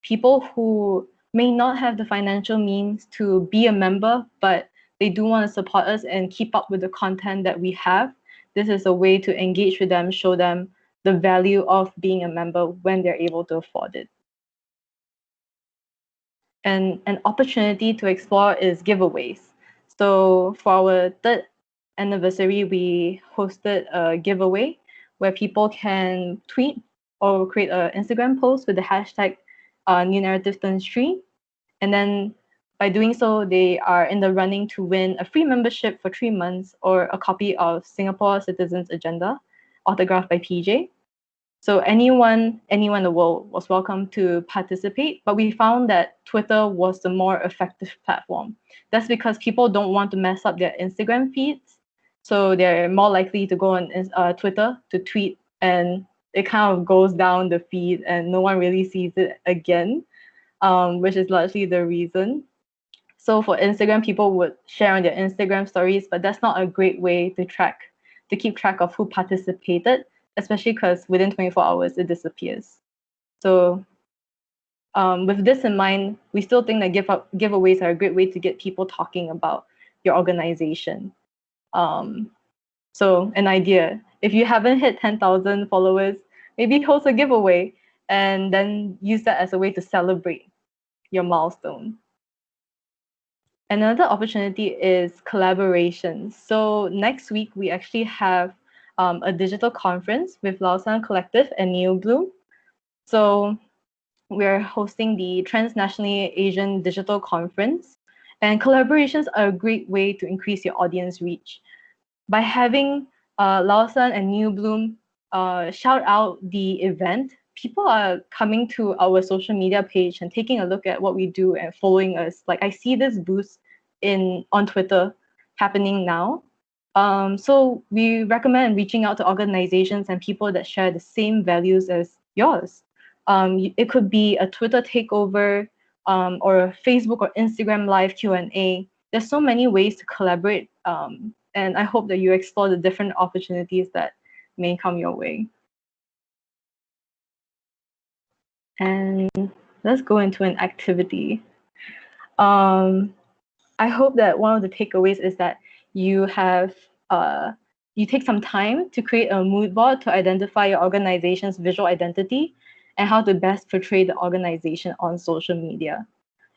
People who may not have the financial means to be a member, but they do want to support us and keep up with the content that we have. This is a way to engage with them, show them the value of being a member when they're able to afford it. And an opportunity to explore is giveaways. So for our third anniversary, we hosted a giveaway where people can tweet or create an Instagram post with the hashtag New Naratif Turns Tree. And then by doing so, they are in the running to win a free membership for 3 months or a copy of Singapore Citizens Agenda, autographed by PJ. So anyone in the world was welcome to participate, but we found that Twitter was the more effective platform. That's because people don't want to mess up their Instagram feeds, so they're more likely to go on Twitter to tweet, and it kind of goes down the feed and no one really sees it again, which is largely the reason. So for Instagram, people would share on their Instagram stories, but that's not a great way to keep track of who participated, especially because within 24 hours it disappears. So with this in mind, we still think that giveaways are a great way to get people talking about your organization. So an idea, if you haven't hit 10,000 followers, maybe host a giveaway and then use that as a way to celebrate your milestone. Another opportunity is collaboration. So next week, we actually have a digital conference with Lausan Collective and Neo Bloom. So we're hosting the Transnationally Asian Digital Conference, and collaborations are a great way to increase your audience reach. By having Lausan and Neo Bloom shout out the event, people are coming to our social media page and taking a look at what we do and following us. Like, I see this boost on Twitter happening now. So we recommend reaching out to organizations and people that share the same values as yours. It could be a Twitter takeover, or a Facebook or Instagram live Q&A. There's so many ways to collaborate, and I hope that you explore the different opportunities that may come your way. And let's go into an activity. I hope that one of the takeaways is that you take some time to create a mood board to identify your organization's visual identity and how to best portray the organization on social media.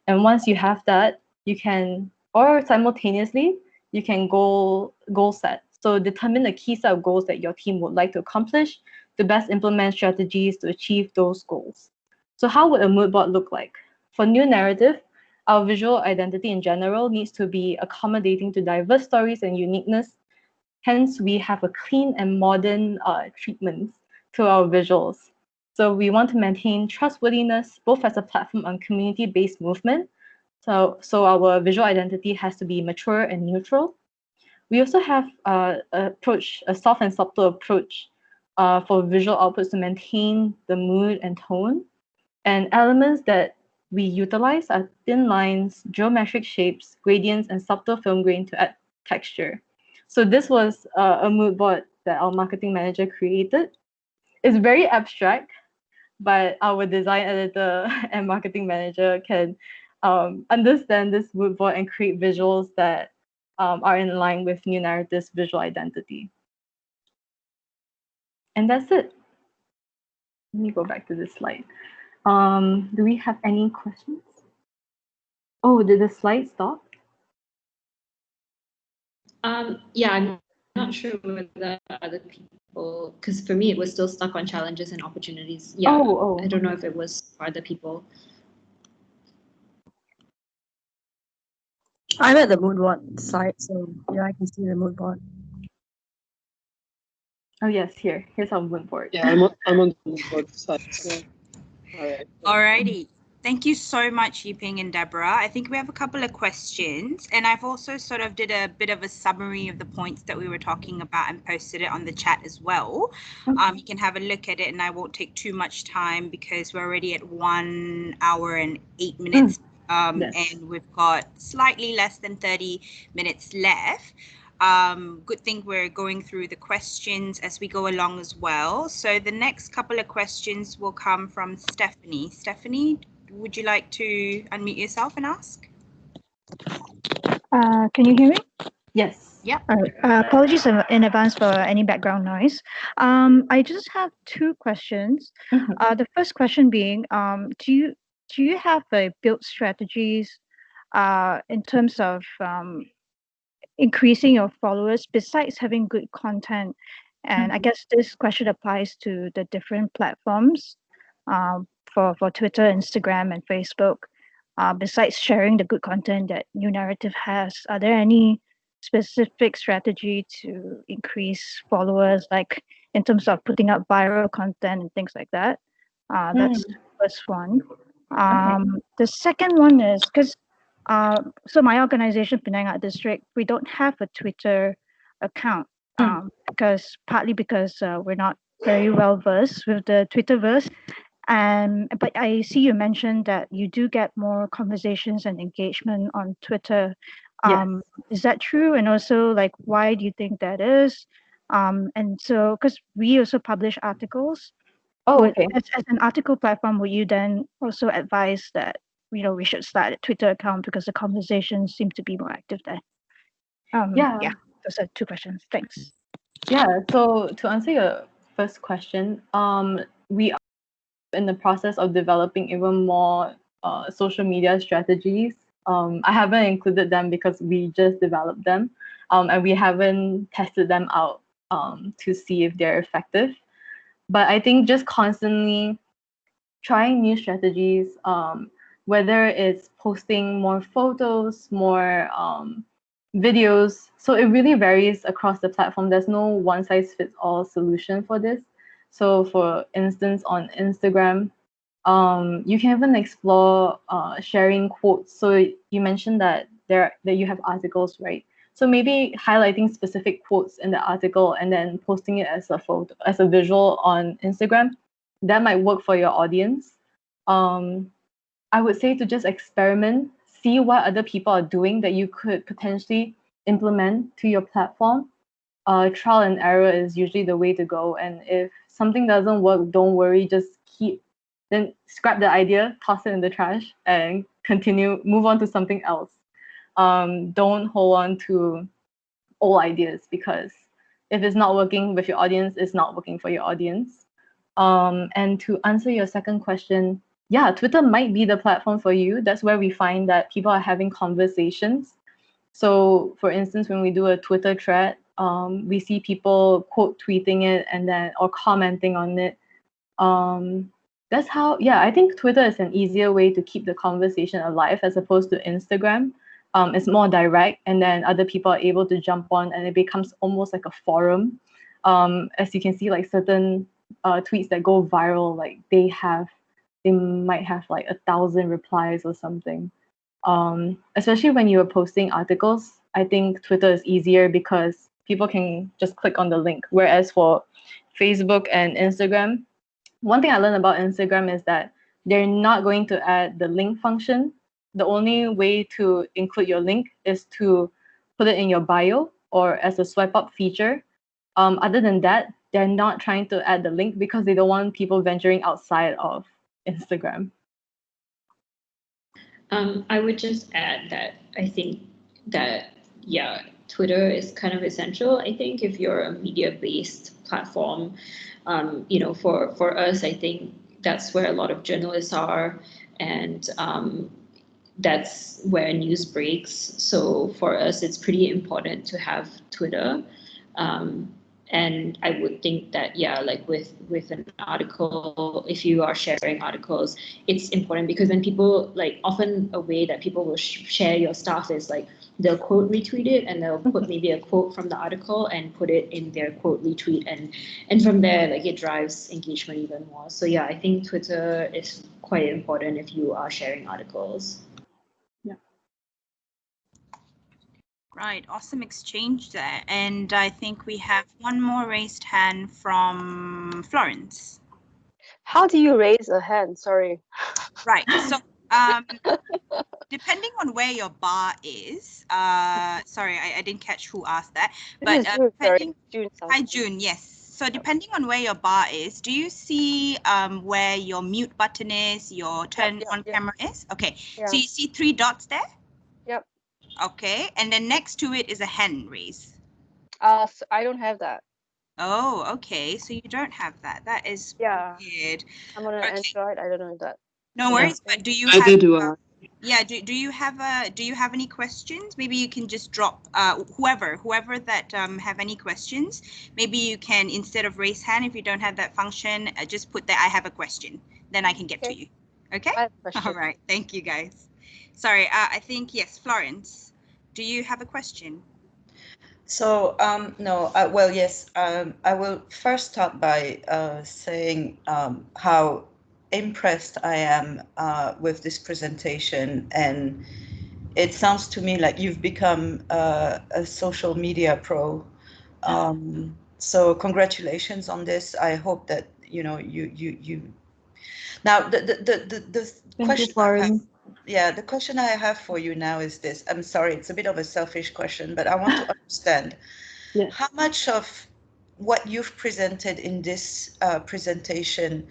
And once you have that, you can, or simultaneously, you can goal set. So determine the key set of goals that your team would like to accomplish to best implement strategies to achieve those goals. So how would a mood board look like? For New Naratif, our visual identity in general needs to be accommodating to diverse stories and uniqueness. Hence, we have a clean and modern treatment to our visuals. So we want to maintain trustworthiness, both as a platform and community-based movement. So our visual identity has to be mature and neutral. We also have a soft and subtle approach for visual outputs to maintain the mood and tone. And elements that we utilize are thin lines, geometric shapes, gradients, and subtle film grain to add texture. So this was a mood board that our marketing manager created. It's very abstract, but our design editor and marketing manager can understand this mood board and create visuals that are in line with New Naratif's visual identity. And that's it. Let me go back to this slide. Do we have any questions? Oh, did the slide stop?
Yeah, I'm not sure whether other people, because for me it was still stuck on challenges and opportunities. Yeah, I don't know if it was for other people.
I'm at the mood board side, so yeah, I can see the mood board.
Oh yes, here's our mood board.
Yeah, I'm on the mood board side. So.
Alrighty. Thank you so much, Yiping and Deborah. I think we have a couple of questions, and I've also sort of did a bit of a summary of the points that we were talking about and posted it on the chat as well. Okay. You can have a look at it, and I won't take too much time because we're already at 1 hour and 8 minutes, yes. And we've got slightly less than 30 minutes left. Good thing we're going through the questions as we go along as well. So the next couple of questions will come from Stephanie. Stephanie, would you like to unmute yourself and ask?
Can you hear me?
Yes.
Yeah.
Apologies in advance for any background noise. I just have two questions. Mm-hmm. The first question being, do you have a build strategies in terms of increasing your followers besides having good content? And I guess this question applies to the different platforms for Twitter, Instagram, and Facebook. Besides sharing the good content that New Naratif has, are there any specific strategy to increase followers, like in terms of putting up viral content and things like that. That's the first one. The second one is because so my organization, Penang Art District, we don't have a Twitter account partly because we're not very well versed with the Twitterverse. But I see you mentioned that you do get more conversations and engagement on Twitter. Is that true? And also, like, why do you think that is? And so, because we also publish articles. As an article platform, would you then also advise that we should start a Twitter account because the conversations seem to be more active there? Yeah, those are two questions. Thanks.
Yeah. So to answer your first question, we are in the process of developing even more social media strategies. I haven't included them because we just developed them, and we haven't tested them out to see if they're effective. But I think just constantly trying new strategies, whether it's posting more photos, more videos. So it really varies across the platform. There's no one size fits all solution for this. So for instance, on Instagram, you can even explore sharing quotes. So you mentioned that you have articles, right? So maybe highlighting specific quotes in the article and then posting it as a photo, as a visual on Instagram. That might work for your audience. I would say to just experiment, see what other people are doing that you could potentially implement to your platform. Trial and error is usually the way to go. And if something doesn't work, don't worry, just then scrap the idea, toss it in the trash, and move on to something else. Don't hold on to old ideas, because if it's not working with your audience, it's not working for your audience. And to answer your second question, yeah, Twitter might be the platform for you. That's where we find that people are having conversations. So for instance, when we do a Twitter thread, we see people quote tweeting it or commenting on it. That's how, I think Twitter is an easier way to keep the conversation alive as opposed to Instagram. It's more direct, and then other people are able to jump on, and it becomes almost like a forum. As you can see, like certain tweets that go viral, like they might have like 1,000 replies or something. Especially when you are posting articles, I think Twitter is easier because people can just click on the link. Whereas for Facebook and Instagram, one thing I learned about Instagram is that they're not going to add the link function. The only way to include your link is to put it in your bio or as a swipe up feature. Other than that, they're not trying to add the link because they don't want people venturing outside of Instagram.
I would just add that I think that, Twitter is kind of essential. I think if you're a media-based platform, for us, I think that's where a lot of journalists are, and that's where news breaks. So for us, it's pretty important to have Twitter. And I would think that, like with an article, if you are sharing articles, it's important because then people, like, often a way that people will share your stuff is like they'll quote retweet it, and they'll put maybe a quote from the article and put it in their quote retweet, and from there, like, it drives engagement even more. So I think Twitter is quite important if you are sharing articles.
Right, awesome exchange there. And I think we have one more raised hand from Florence.
How do you raise a hand? Sorry.
Right, so depending on where your bar is, sorry, I didn't catch who asked that. But
June.
Hi, June, yes. So depending on where your bar is, do you see where your mute button is, your turn on camera is? Okay, so you see 3 dots there?
Yep.
Okay, and then next to it is a hand raise.
So I don't have that.
Oh, okay, so you don't have that. That is weird.
I'm on an Android. I don't know that.
No worries, but do you
Neither
have?
do I.
Yeah, do you have any questions? Maybe you can just drop whoever that have any questions. Maybe you can, instead of raise hand, if you don't have that function, just put that I have a question. Then I can get to you. Okay.
I have a question.
All right. Thank you, guys. Sorry. I think yes, Florence. Do you have a question?
So, no, well, yes, I will first start by saying how impressed I am with this presentation. And it sounds to me like you've become a social media pro. So congratulations on this. I hope that, you. Now, the
Thank you,
question I have,
Florence.
yeah, the question I have for you now is this. I'm sorry, it's a bit of a selfish question, but I want to understand.
Yeah.
How much of what you've presented in this presentation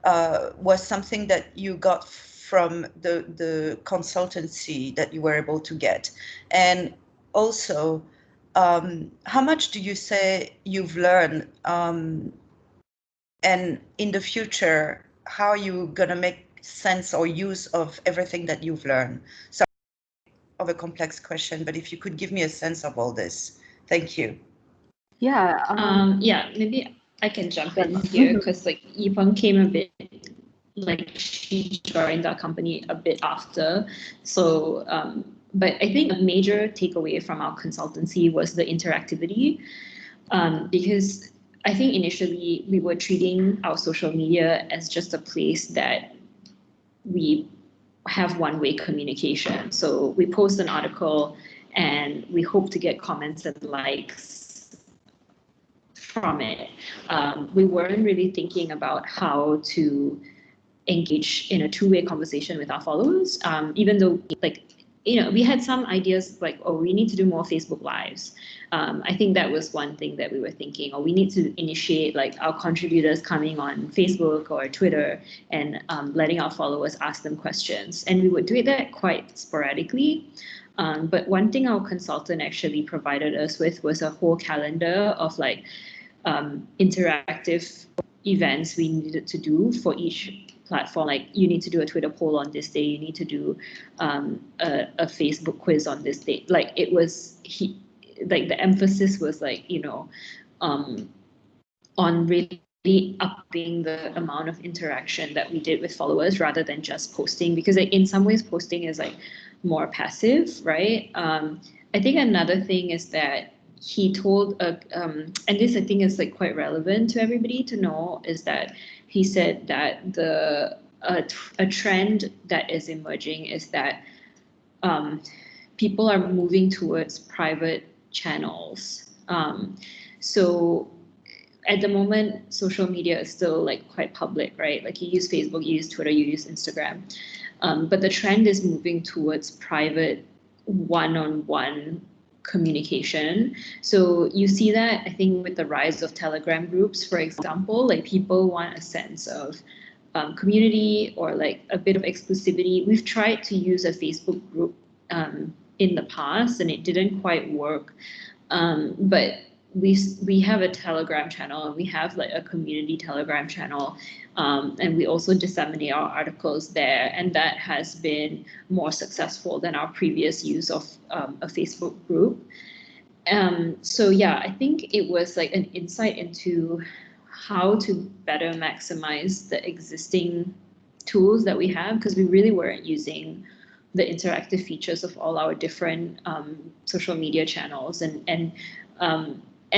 was something that you got from the consultancy that you were able to get? And also, how much do you say you've learned? And in the future, how are you going to make sense or use of everything that you've learned? So, of a complex question, but if you could give me a sense of all this. Thank you.
Yeah.
Yeah, maybe I can jump in here because like Yipeng came a bit, like she joined our company a bit after. So, but I think a major takeaway from our consultancy was the interactivity, because I think initially we were treating our social media as just a place that we have one-way communication. So we post an article and we hope to get comments and likes from it. We weren't really thinking about how to engage in a two-way conversation with our followers, even though like, we had some ideas like, oh, we need to do more Facebook Lives. I think that was one thing that we were thinking, or we need to initiate like our contributors coming on Facebook or Twitter and letting our followers ask them questions. And we would do that quite sporadically. But one thing our consultant actually provided us with was a whole calendar of like interactive events we needed to do for each platform. Like you need to do a Twitter poll on this day, you need to do a Facebook quiz on this day. Like it was like the emphasis was like, on really upping the amount of interaction that we did with followers rather than just posting, because like, in some ways posting is like more passive, right? I think another thing is that he told, and this I think is like quite relevant to everybody to know, is that he said that a trend that is emerging is that people are moving towards private channels. So at the moment, social media is still like quite public, right? Like you use Facebook, you use Twitter, you use Instagram. But the trend is moving towards private one-on-one communication. So you see that, I think, with the rise of Telegram groups, for example, like people want a sense of community or like a bit of exclusivity. We've tried to use a Facebook group in the past and it didn't quite work. But we have a Telegram channel and we have like a community Telegram channel, and we also disseminate our articles there, and that has been more successful than our previous use of a Facebook group. So yeah, I think it was like an insight into how to better maximize the existing tools that we have, because we really weren't using the interactive features of all our different social media channels, and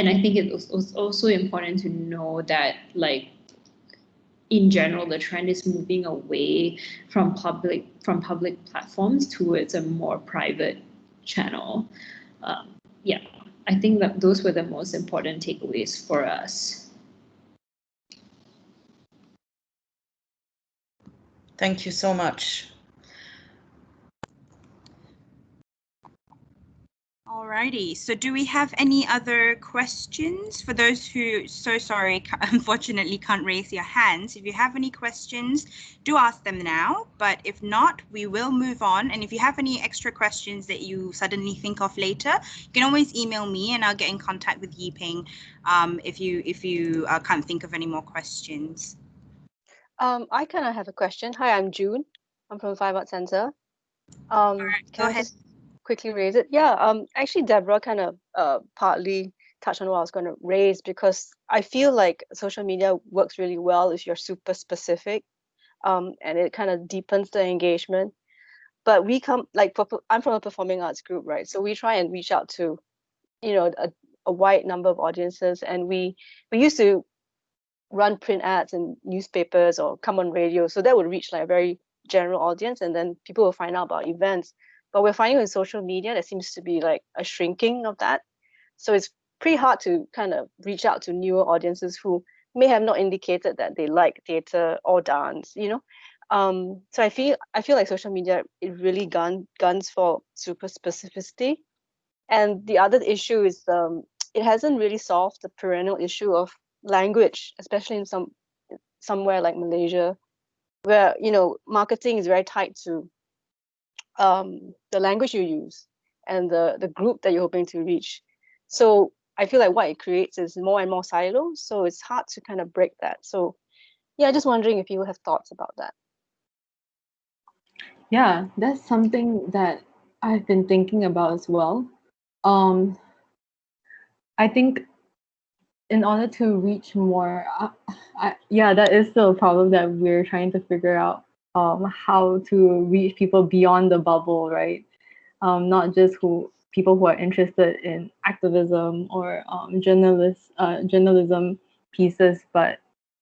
I think it was also important to know that like in general the trend is moving away from public platforms towards a more private channel. Yeah, I think that those were the most important takeaways for us.
Thank you so much.
Alrighty, so do we have any other questions? For those who, so sorry, unfortunately can't raise your hands, if you have any questions, do ask them now. But if not, we will move on. And if you have any extra questions that you suddenly think of later, you can always email me and I'll get in contact with Yiping if you can't think of any more questions.
I kind of have a question. Hi, I'm June. I'm from Five Art Center.
Alright, go
Can I
ahead.
just quickly raise it? Yeah. Actually, Deborah kind of partly touched on what I was going to raise, because I feel like social media works really well if you're super specific, and it kind of deepens the engagement. But we come like I'm from a performing arts group, right? So we try and reach out to a wide number of audiences, and we used to run print ads in newspapers or come on radio, so that would reach like a very general audience, and then people will find out about events. But we're finding with social media there seems to be like a shrinking of that, so it's pretty hard to kind of reach out to newer audiences who may have not indicated that they like theater or dance, so I feel like social media, it really guns for super specificity. And the other issue is it hasn't really solved the perennial issue of language, especially in somewhere like Malaysia, where marketing is very tied to the language you use and the group that you're hoping to reach. So I feel like what it creates is more and more silos, so it's hard to kind of break that. So yeah, just wondering if you have thoughts about that.
Yeah, that's something that I've been thinking about as well. I think in order to reach more, yeah, that is still a problem that we're trying to figure out, how to reach people beyond the bubble, right? Not just people who are interested in activism or journalism pieces, but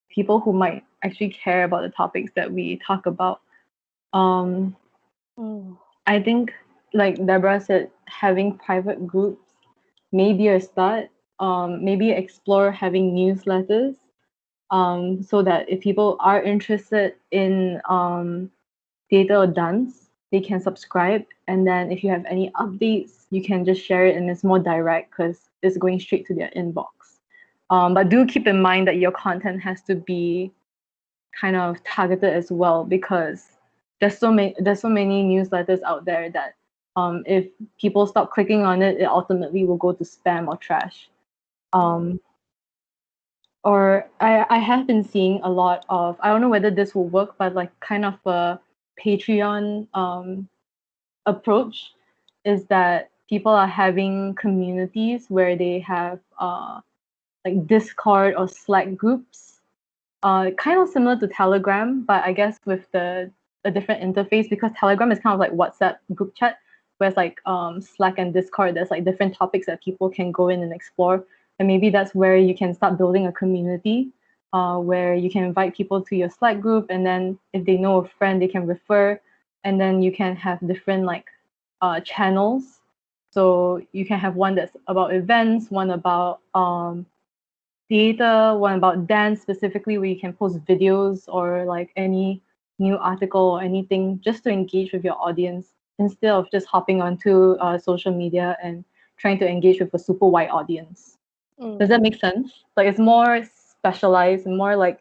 people who might actually care about the topics that we talk about. I think, like Deborah said, having private groups may be a start. Maybe explore having newsletters, so that if people are interested in theater or dance, they can subscribe. And then if you have any updates, you can just share it, and it's more direct because it's going straight to their inbox. But do keep in mind that your content has to be kind of targeted as well, because there's so many newsletters out there that if people stop clicking on it, it ultimately will go to spam or trash. Or I have been seeing a lot of, I don't know whether this will work, but like kind of a Patreon approach, is that people are having communities where they have like Discord or Slack groups, kind of similar to Telegram, but I guess with a different interface, because Telegram is kind of like WhatsApp group chat, whereas like Slack and Discord, there's like different topics that people can go in and explore. And maybe that's where you can start building a community, where you can invite people to your Slack group, and then if they know a friend, they can refer, and then you can have different like channels. So you can have one that's about events, one about theater, one about dance specifically, where you can post videos or like any new article or anything, just to engage with your audience instead of just hopping onto social media and trying to engage with a super wide audience. Does that make sense? Like it's more specialized and more like,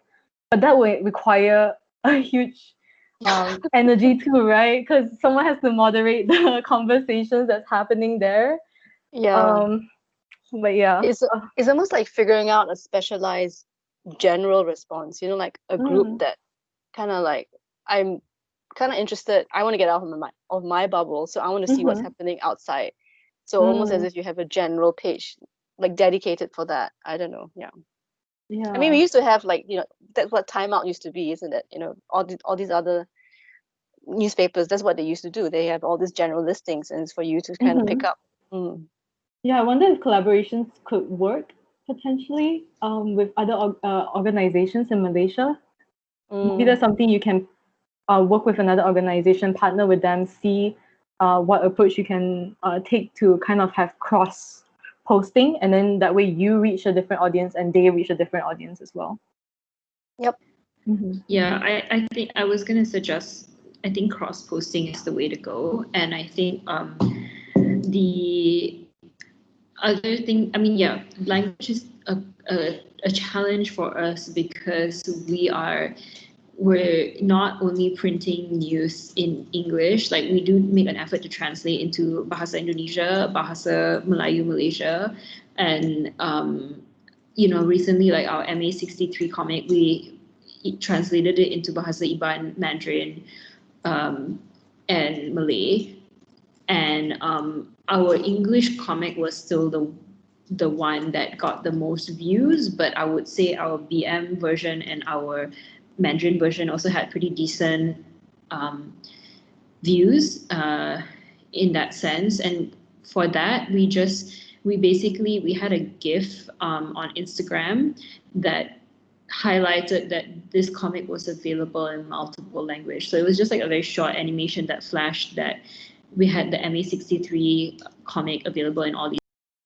but that would require a huge energy too, right? Because someone has to moderate the conversations that's happening there.
Yeah.
But yeah,
it's almost like figuring out a specialized general response, like a group that kind of like, I'm kind of interested, I want to get out of my bubble, so I want to see what's happening outside. So almost as if you have a general page like dedicated for that. I don't know. Yeah. I mean, we used to have like, that's what Time Out used to be, isn't it? All these other newspapers, that's what they used to do. They have all these general listings, and it's for you to kind of pick up.
Yeah, I wonder if collaborations could work potentially with other organizations in Malaysia. Maybe that's something you can work with another organization, partner with them, see what approach you can take to kind of have cross posting, and then that way you reach a different audience and they reach a different audience as well.
Yep.
Yeah, I think I was going to suggest, I think cross posting is the way to go. And I think the other thing, I mean, yeah, language is a challenge for us because we're not only printing news in English, like we do make an effort to translate into Bahasa Indonesia, Bahasa Melayu Malaysia, and recently, like our MA63 comic, we translated it into Bahasa Iban, Mandarin, and Malay, and our English comic was still the one that got the most views, but I would say our BM version and our Mandarin version also had pretty decent views in that sense. And for that, we we had a GIF on Instagram that highlighted that this comic was available in multiple languages. So it was just like a very short animation that flashed that we had the MA63 comic available in all these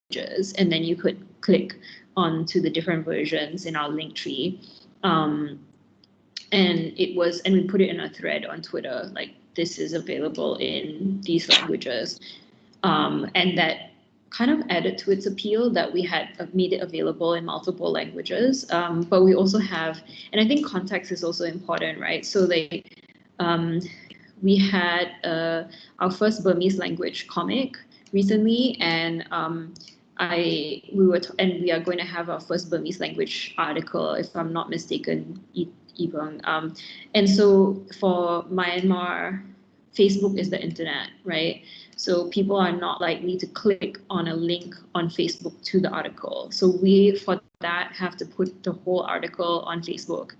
languages, and then you could click onto the different versions in our link tree. And we put it in a thread on Twitter, like this is available in these languages. And that kind of added to its appeal that we had made it available in multiple languages. But we also have, and I think context is also important, right? So like we had our first Burmese language comic recently, and we are going to have our first Burmese language article, if I'm not mistaken, Ibang. And so for Myanmar, Facebook is the internet, right? So people are not likely to click on a link on Facebook to the article. So we, for that, have to put the whole article on Facebook.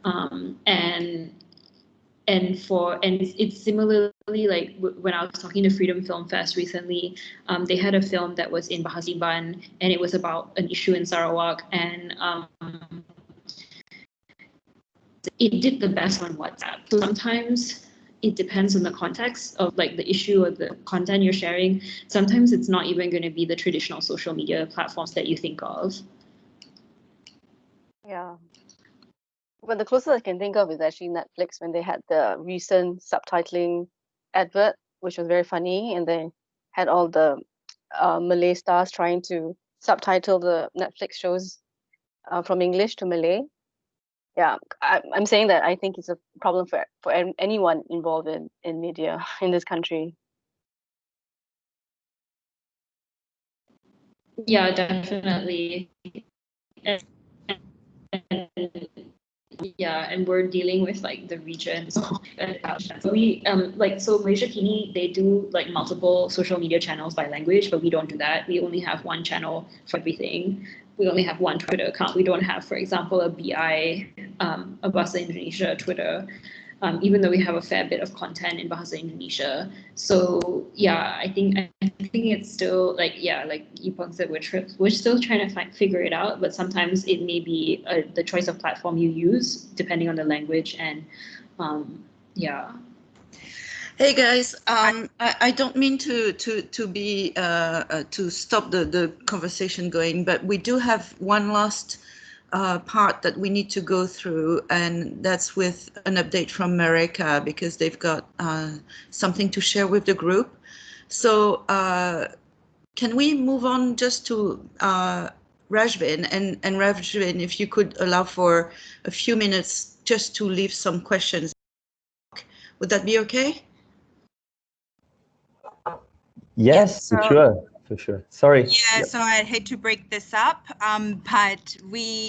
And it's similarly like when I was talking to Freedom Film Fest recently, they had a film that was in Bahasa Iban, and it was about an issue in Sarawak, and it did the best on WhatsApp. So sometimes it depends on the context of like the issue or the content you're sharing. Sometimes it's not even going to be the traditional social media platforms that you think of.
Yeah. But the closest I can think of is actually Netflix, when they had the recent subtitling advert, which was very funny, and they had all the Malay stars trying to subtitle the Netflix shows from English to Malay. Yeah, I'm saying that I think it's a problem for anyone involved in media in this country.
Yeah, definitely. And we're dealing with like the region. So we so Malaysia Kini, they do like multiple social media channels by language, but we don't do that. We only have one channel for everything. We only have one Twitter account. We don't have, for example, a BI, a Bahasa Indonesia Twitter, even though we have a fair bit of content in Bahasa Indonesia. So yeah, I think it's still like Yipeng said, we're still trying to figure it out. But sometimes it may be the choice of platform you use depending on the language, and yeah.
Hey guys, I don't mean to be to stop the conversation going, but we do have one last part that we need to go through, and that's with an update from America, because they've got something to share with the group. So can we move on just to Rajvin, and Rajvin, if you could allow for a few minutes just to leave some questions, would that be okay?
Yes, for sure. Sorry.
Yeah, so I hate to break this up, but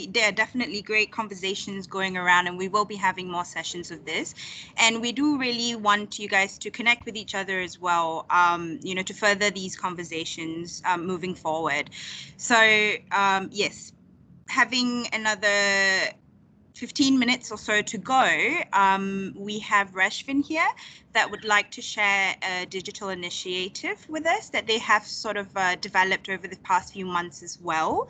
there are definitely great conversations going around, and we will be having more sessions of this. And we do really want you guys to connect with each other as well, to further these conversations moving forward. So yes, having another 15 minutes or so to go, we have Rashvin here that would like to share a digital initiative with us that they have sort of developed over the past few months as well,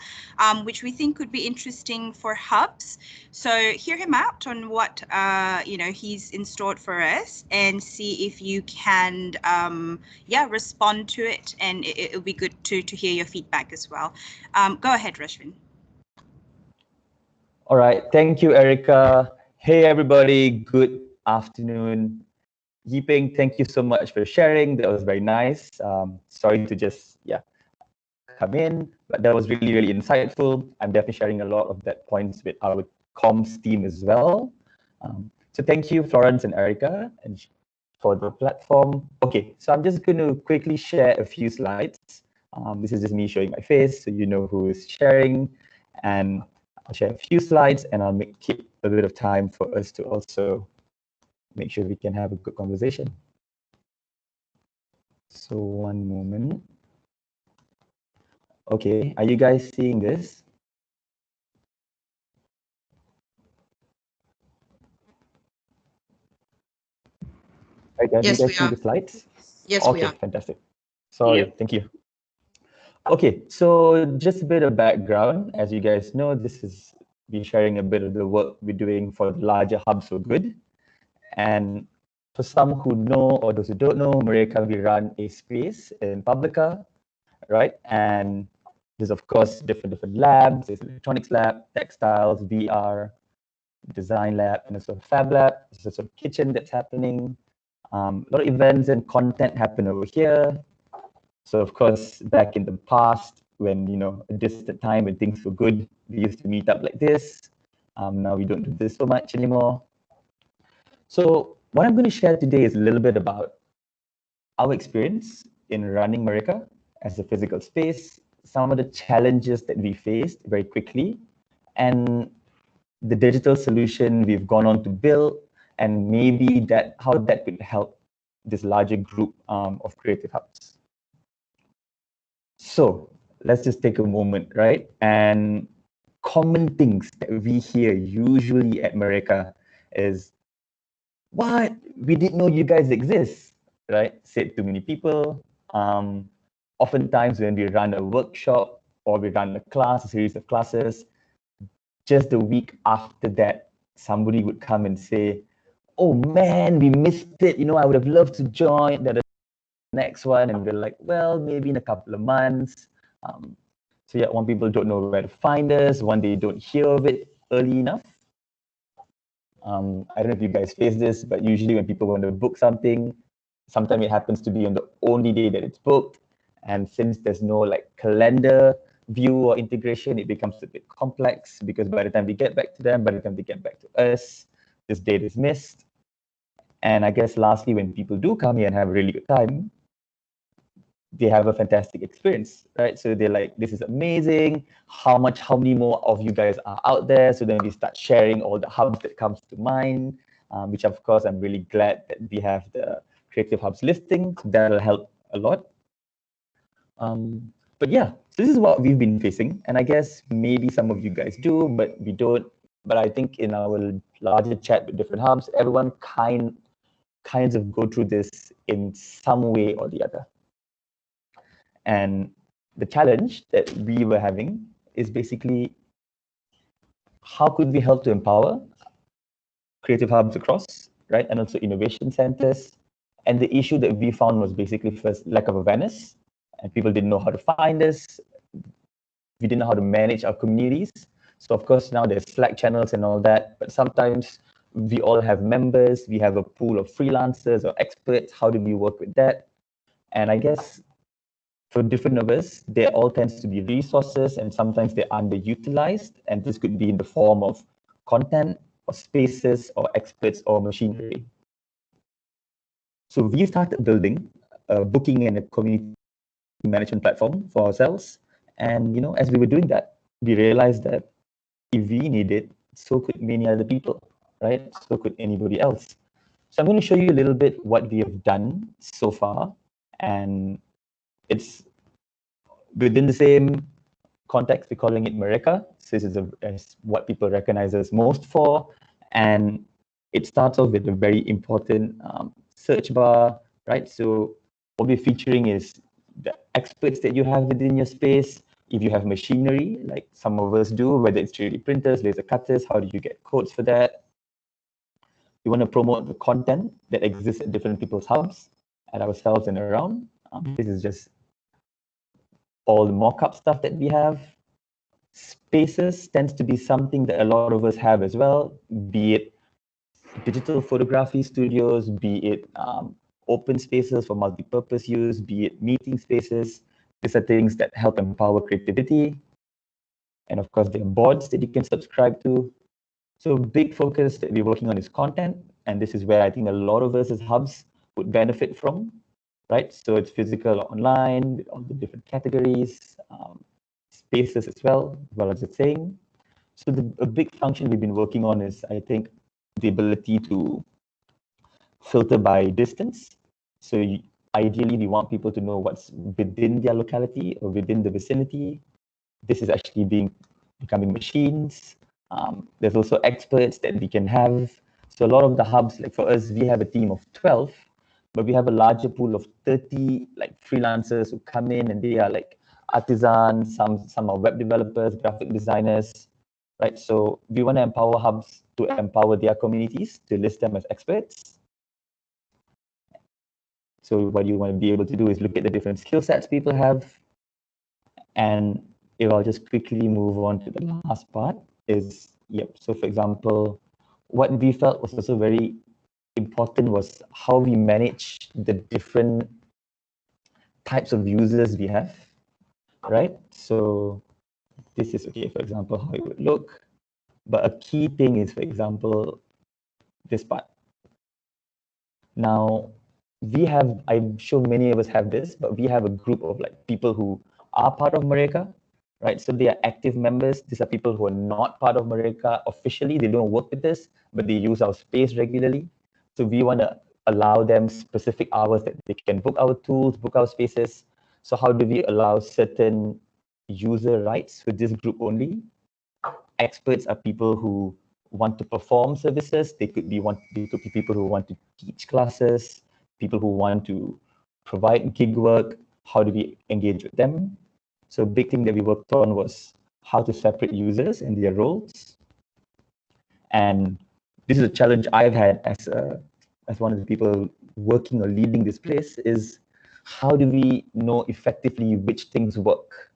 which we think could be interesting for hubs. So hear him out on what he's in store for us, and see if you can respond to it, and it'll be good to hear your feedback as well. Go ahead, Rashvin.
All right, thank you, Erica. Hey, everybody, good afternoon. Yipeng, thank you so much for sharing. That was very nice. Sorry to just, come in, but that was really, really insightful. I'm definitely sharing a lot of that points with our comms team as well. So thank you, Florence and Erica, and for the platform. Okay, so I'm just going to quickly share a few slides. This is just me showing my face, so you know who is sharing. And I'll share a few slides, and I'll keep a bit of time for us to also make sure we can have a good conversation. So one moment. Okay, are you guys seeing this? Right, guys,
yes,
you guys see the slides?
Yes,
okay,
we are.
Fantastic. Sorry,
Yep.
Thank you. Okay, so just a bit of background. As you guys know, this is me sharing a bit of the work we're doing for the larger Hubs for Good. And for some who know or those who don't know, Mereka, we run a space in Publica, right? And there's of course different labs. There's electronics lab, textiles, VR, design lab, and also fab lab. There's also a kitchen that's happening. A lot of events and content happen over here. So of course, back in the past, when a distant time when things were good, we used to meet up like this. Now we don't do this so much anymore. So what I'm going to share today is a little bit about our experience in running Mereka as a physical space, some of the challenges that we faced very quickly, and the digital solution we've gone on to build, and maybe how that could help this larger group of creative hubs. So let's just take a moment, right? And common things that we hear usually at Mereka is, what? We didn't know you guys exist, right? Said to many people. Oftentimes when we run a workshop or we run a class, a series of classes, just a week after that, somebody would come and say, oh man, we missed it. I would have loved to join the next one. And we're like, well, maybe in a couple of months. So yeah, one, people don't know where to find us. One, they don't hear of it early enough. I don't know if you guys face this, but usually when people want to book something, sometimes it happens to be on the only day that it's booked. And since there's no like calendar view or integration, it becomes a bit complex because by the time we get back to them, by the time they get back to us, this date is missed. And I guess lastly, when people do come here and have a really good time, they have a fantastic experience, right? So they're like, this is amazing. How many more of you guys are out there? So then we start sharing all the hubs that comes to mind, which of course, I'm really glad that we have the Creative Hubs listing. So that'll help a lot. But yeah, so this is what we've been facing. And I guess maybe some of you guys do, but we don't. But I think in our larger chat with different hubs, everyone kinds of go through this in some way or the other. And the challenge that we were having is basically, how could we help to empower creative hubs across, right? And also innovation centers. And the issue that we found was basically first lack of awareness, and people didn't know how to find us. We didn't know how to manage our communities. So of course now there's Slack channels and all that, but sometimes we all have members, we have a pool of freelancers or experts. How do we work with that? And I guess for different of us, there all tends to be resources, and sometimes they're underutilized. And this could be in the form of content or spaces or experts or machinery. So we started building a booking and a community management platform for ourselves. And as we were doing that, we realized that if we need it, so could many other people, right? So could anybody else. So I'm going to show you a little bit what we have done so far. And it's within the same context, we're calling it Mereka. So this is what people recognize us most for. And it starts off with a very important search bar, right? So what we're featuring is the experts that you have within your space. If you have machinery, like some of us do, whether it's 3D printers, laser cutters, how do you get codes for that? We want to promote the content that exists at different people's hubs, at ourselves and around. This is just all the mock-up stuff that we have. Spaces tends to be something that a lot of us have as well, be it digital photography studios, be it open spaces for multi-purpose use, be it meeting spaces. These are things that help empower creativity. And of course, there are boards that you can subscribe to. So big focus that we're working on is content. And this is where I think a lot of us as hubs would benefit from, right? So it's physical or online with all the different categories, spaces as well as it's saying. So a big function we've been working on is, I think, the ability to filter by distance. So ideally, we want people to know what's within their locality or within the vicinity. This is actually becoming machines. There's also experts that we can have. So a lot of the hubs, like for us, we have a team of 12, but we have a larger pool of 30 like freelancers who come in, and they are like artisans, some are web developers, graphic designers, right? So we want to empower hubs to empower their communities, to list them as experts. So what you want to be able to do is look at the different skill sets people have. And if I'll just quickly move on to the last part is, so for example, what we felt was also very important was how we manage the different types of users we have, right? So this is, okay, for example, how it would look. But a key thing is, for example, this part. Now, I'm sure many of us have this, but we have a group of like people who are part of Mereka, right? So they are active members. These are people who are not part of Mereka officially. They don't work with us, but they use our space regularly. So we want to allow them specific hours that they can book our tools, book our spaces. So how do we allow certain user rights with this group only? Experts are people who want to perform services. They could be people who want to teach classes, people who want to provide gig work. How do we engage with them? So a big thing that we worked on was how to separate users and their roles. And this is a challenge I've had as one of the people working or leading this place is how do we know effectively which things work?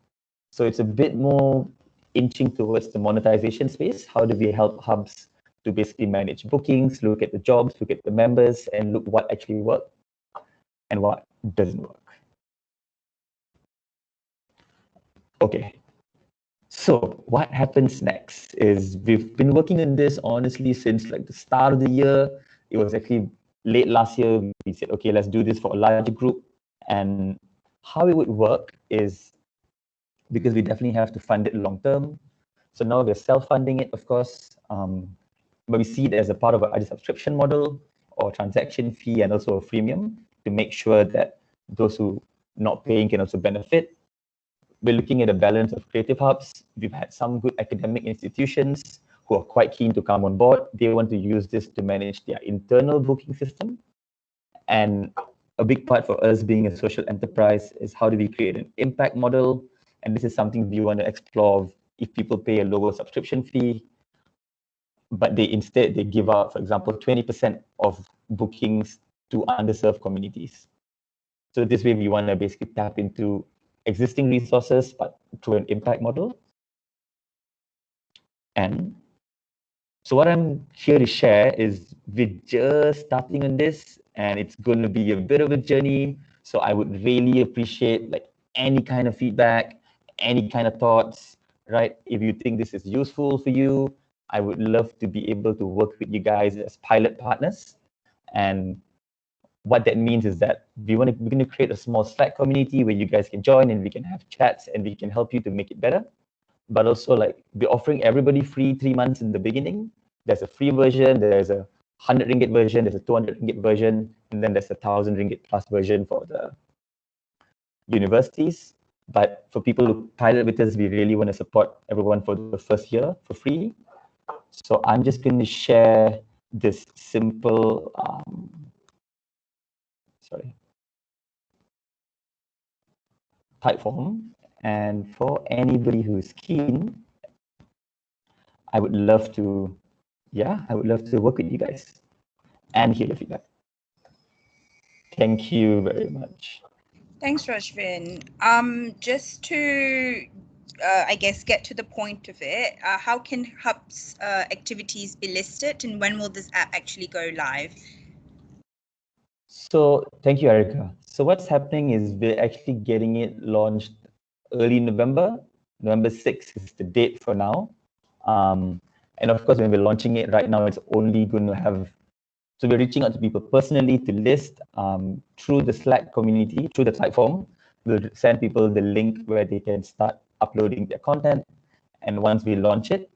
So it's a bit more inching towards the monetization space. How do we help hubs to basically manage bookings, look at the jobs, look at the members, and look what actually works and what doesn't work? Okay. So what happens next is we've been working on this honestly since like the start of the year. It was actually late last year. We said, okay, let's do this for a larger group. And how it would work is because we definitely have to fund it long term. So now we're self-funding it, of course, but we see it as a part of either subscription model or transaction fee and also a freemium to make sure that those who not paying can also benefit. We're looking at a balance of creative hubs. We've had some good academic institutions who are quite keen to come on board. They want to use this to manage their internal booking system. And a big part for us being a social enterprise is how do we create an impact model? And this is something we want to explore if people pay a lower subscription fee, but they give out, for example, 20% of bookings to underserved communities. So this way we want to basically tap into existing resources, but through an impact model. And so what I'm here to share is we're just starting on this and it's going to be a bit of a journey. So I would really appreciate like any kind of feedback, any kind of thoughts, right? If you think this is useful for you, I would love to be able to work with you guys as pilot partners. And what that means is that we're going to create a small Slack community where you guys can join and we can have chats and we can help you to make it better. But also like we're offering everybody free 3 months in the beginning. There's a free version, there's a 100 ringgit version, there's a 200 ringgit version, and then there's a 1,000 ringgit plus version for the universities. But for people who pilot with us, we really want to support everyone for the first year for free. So I'm just going to share this simple, type form. And for anybody who is keen, I would love to work with you guys and hear your feedback. Thank you very much.
Thanks, Rajvin. Just to, I guess, get to the point of it, how can Hub's activities be listed and when will this app actually go live?
So thank you, Erica. So what's happening is we're actually getting it launched early November. November 6th is the date for now. And of course, when we're launching it right now, it's only going to have, so we're reaching out to people personally to list through the Slack community, through the platform. We'll send people the link where they can start uploading their content. And once we launch it,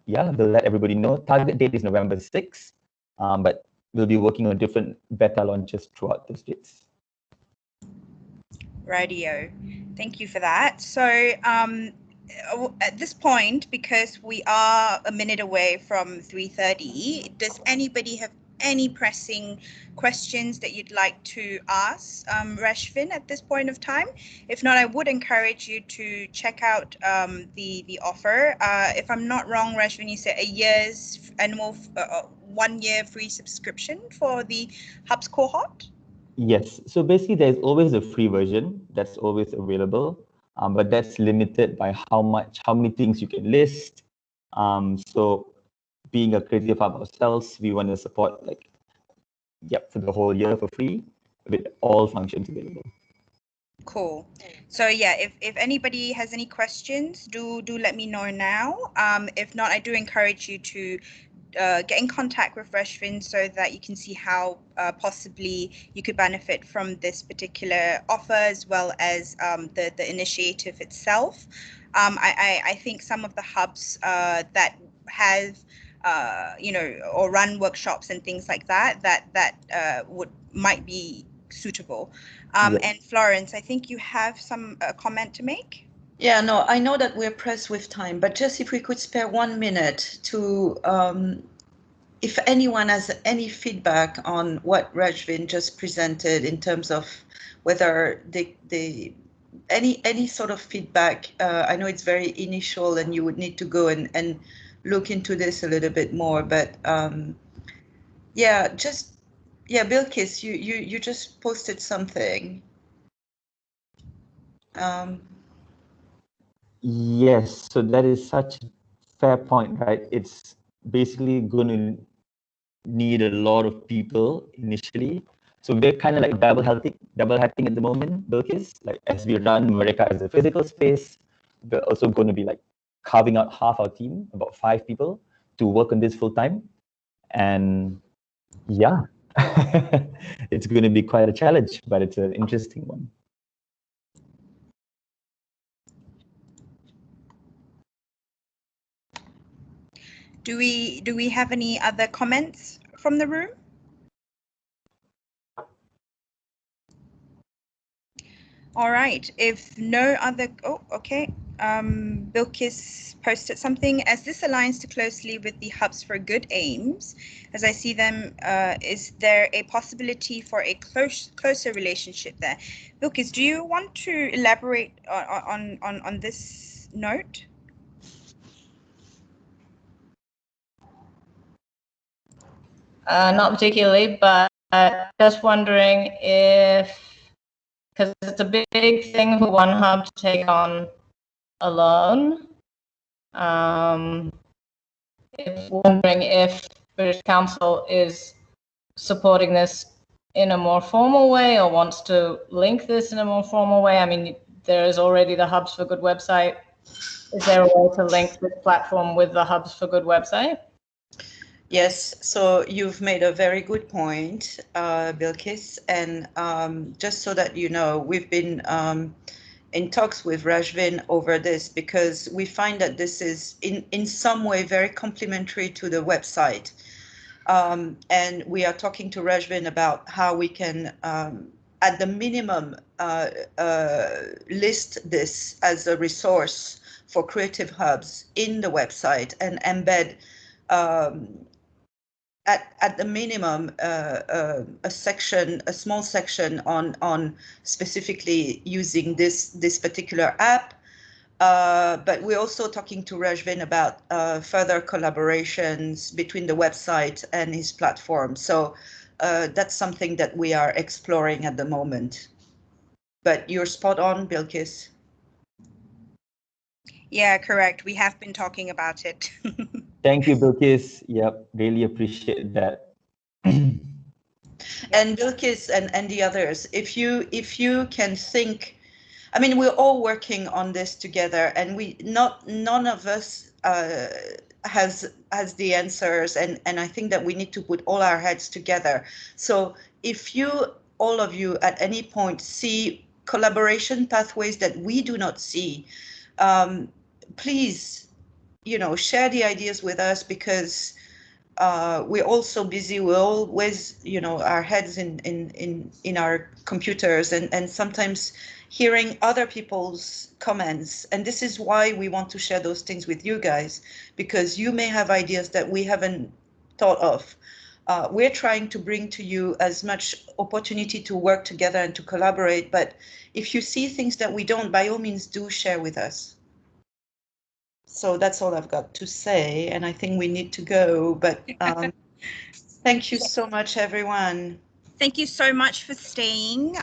we'll let everybody know. Target date is November 6th, but we'll be working on different beta launches throughout those dates.
Radio. Thank you for that. So at this point, because we are a minute away from 3:30, does anybody have any pressing questions that you'd like to ask Rashvin at this point of time. If not, I would encourage you to check out the offer. If I'm not wrong, Rashvin, you said a year's annual 1 year free subscription for the Hubs cohort?
Yes. So basically, there's always a free version that's always available, but that's limited by how many things you can list. So being a creative hub ourselves, we want to support for the whole year for free with all functions available.
Cool. So yeah, if anybody has any questions, do let me know now. If not, I do encourage you to get in contact with Rashvin so that you can see how possibly you could benefit from this particular offer, as well as the initiative itself. I think some of the hubs that have or run workshops and things like that might be suitable. And Florence, I think you have some comment to make.
Yeah, no, I know that we're pressed with time, but just if we could spare 1 minute to, if anyone has any feedback on what Rashvin just presented in terms of whether any sort of feedback. I know it's very initial and you would need to go and look into this a little bit more, but Bilkis, you just posted something.
Yes, so that is such a fair point, right? It's basically going to need a lot of people initially. So we're kind of like double hatting at the moment, Bilkis. Like as we run Mereka as a physical space, we're also going to be like carving out half our team, about 5 people, to work on this full time. And yeah, it's going to be quite a challenge, but it's an interesting one.
Do we have any other comments from the room? All right, if no other, okay. Bilkis posted something. As this aligns too closely with the Hubs for Good aims, as I see them, is there a possibility for a closer relationship there? Bilkis, do you want to elaborate on this note?
Not particularly, but just wondering if, because it's a big thing for one hub to take on alone. Wondering if British Council is supporting this in a more formal way or wants to link this in a more formal way. I mean, there is already the Hubs for Good website. Is there a way to link this platform with the Hubs for Good website?
Yes, so you've made a very good point, Bilkis, and just so that you know, we've been in talks with Rashvin over this because we find that this is in some way very complementary to the website. And we are talking to Rashvin about how we can, at the minimum, list this as a resource for creative hubs in the website and embed at the minimum, a small section on specifically using this particular app. But we're also talking to Rashvin about further collaborations between the website and his platform. So that's something that we are exploring at the moment. But you're spot on, Bilkis.
Yeah, correct. We have been talking about it.
Thank you, Bilkis. Yep, really appreciate that.
And Bilkis and the others, if you can think, I mean, we're all working on this together, and none of us has the answers, and I think that we need to put all our heads together. So if all of you at any point see collaboration pathways that we do not see, please, share the ideas with us, because we're all so busy. We're always, our heads in our computers, and sometimes hearing other people's comments. And this is why we want to share those things with you guys, because you may have ideas that we haven't thought of. we're trying to bring to you as much opportunity to work together and to collaborate. But if you see things that we don't, by all means, do share with us. So that's all I've got to say, and I think we need to go. But thank you so much, everyone.
Thank you so much for staying.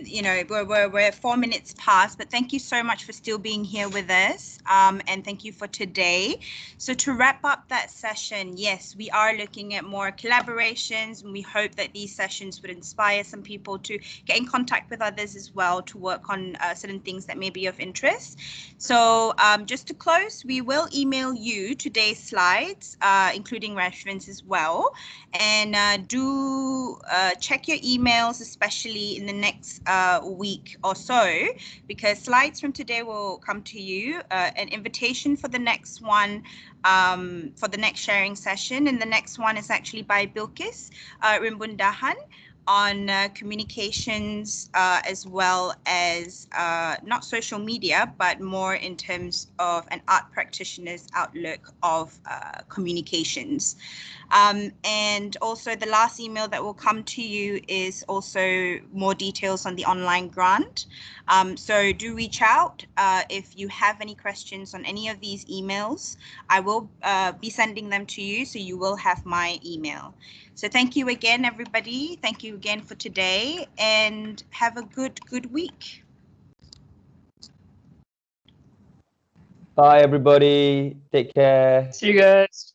You know, we're 4 minutes past, but thank you so much for still being here with us. And thank you for today. So to wrap up that session, yes, we are looking at more collaborations, and we hope that these sessions would inspire some people to get in contact with others as well, to work on certain things that may be of interest. So just to close, we will email you today's slides, including reference as well. And do check your emails, especially in the next week or so, because slides from today will come to you, an invitation for the next one, for the next sharing session. And the next one is actually by Bilkis Rimbundahan on communications, as well as not social media, but more in terms of an art practitioner's outlook of communications. And also the last email that will come to you is also more details on the online grant. So do reach out if you have any questions on any of these emails. I will be sending them to you, so you will have my email. So thank you again, everybody. Thank you again for today, and have a good week.
Bye, everybody. Take care.
See you guys.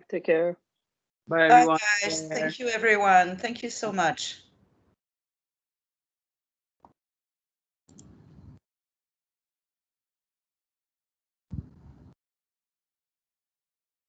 Take care.
Bye,
Bye,
everyone.
guys. Thank you, everyone. Thank you so much.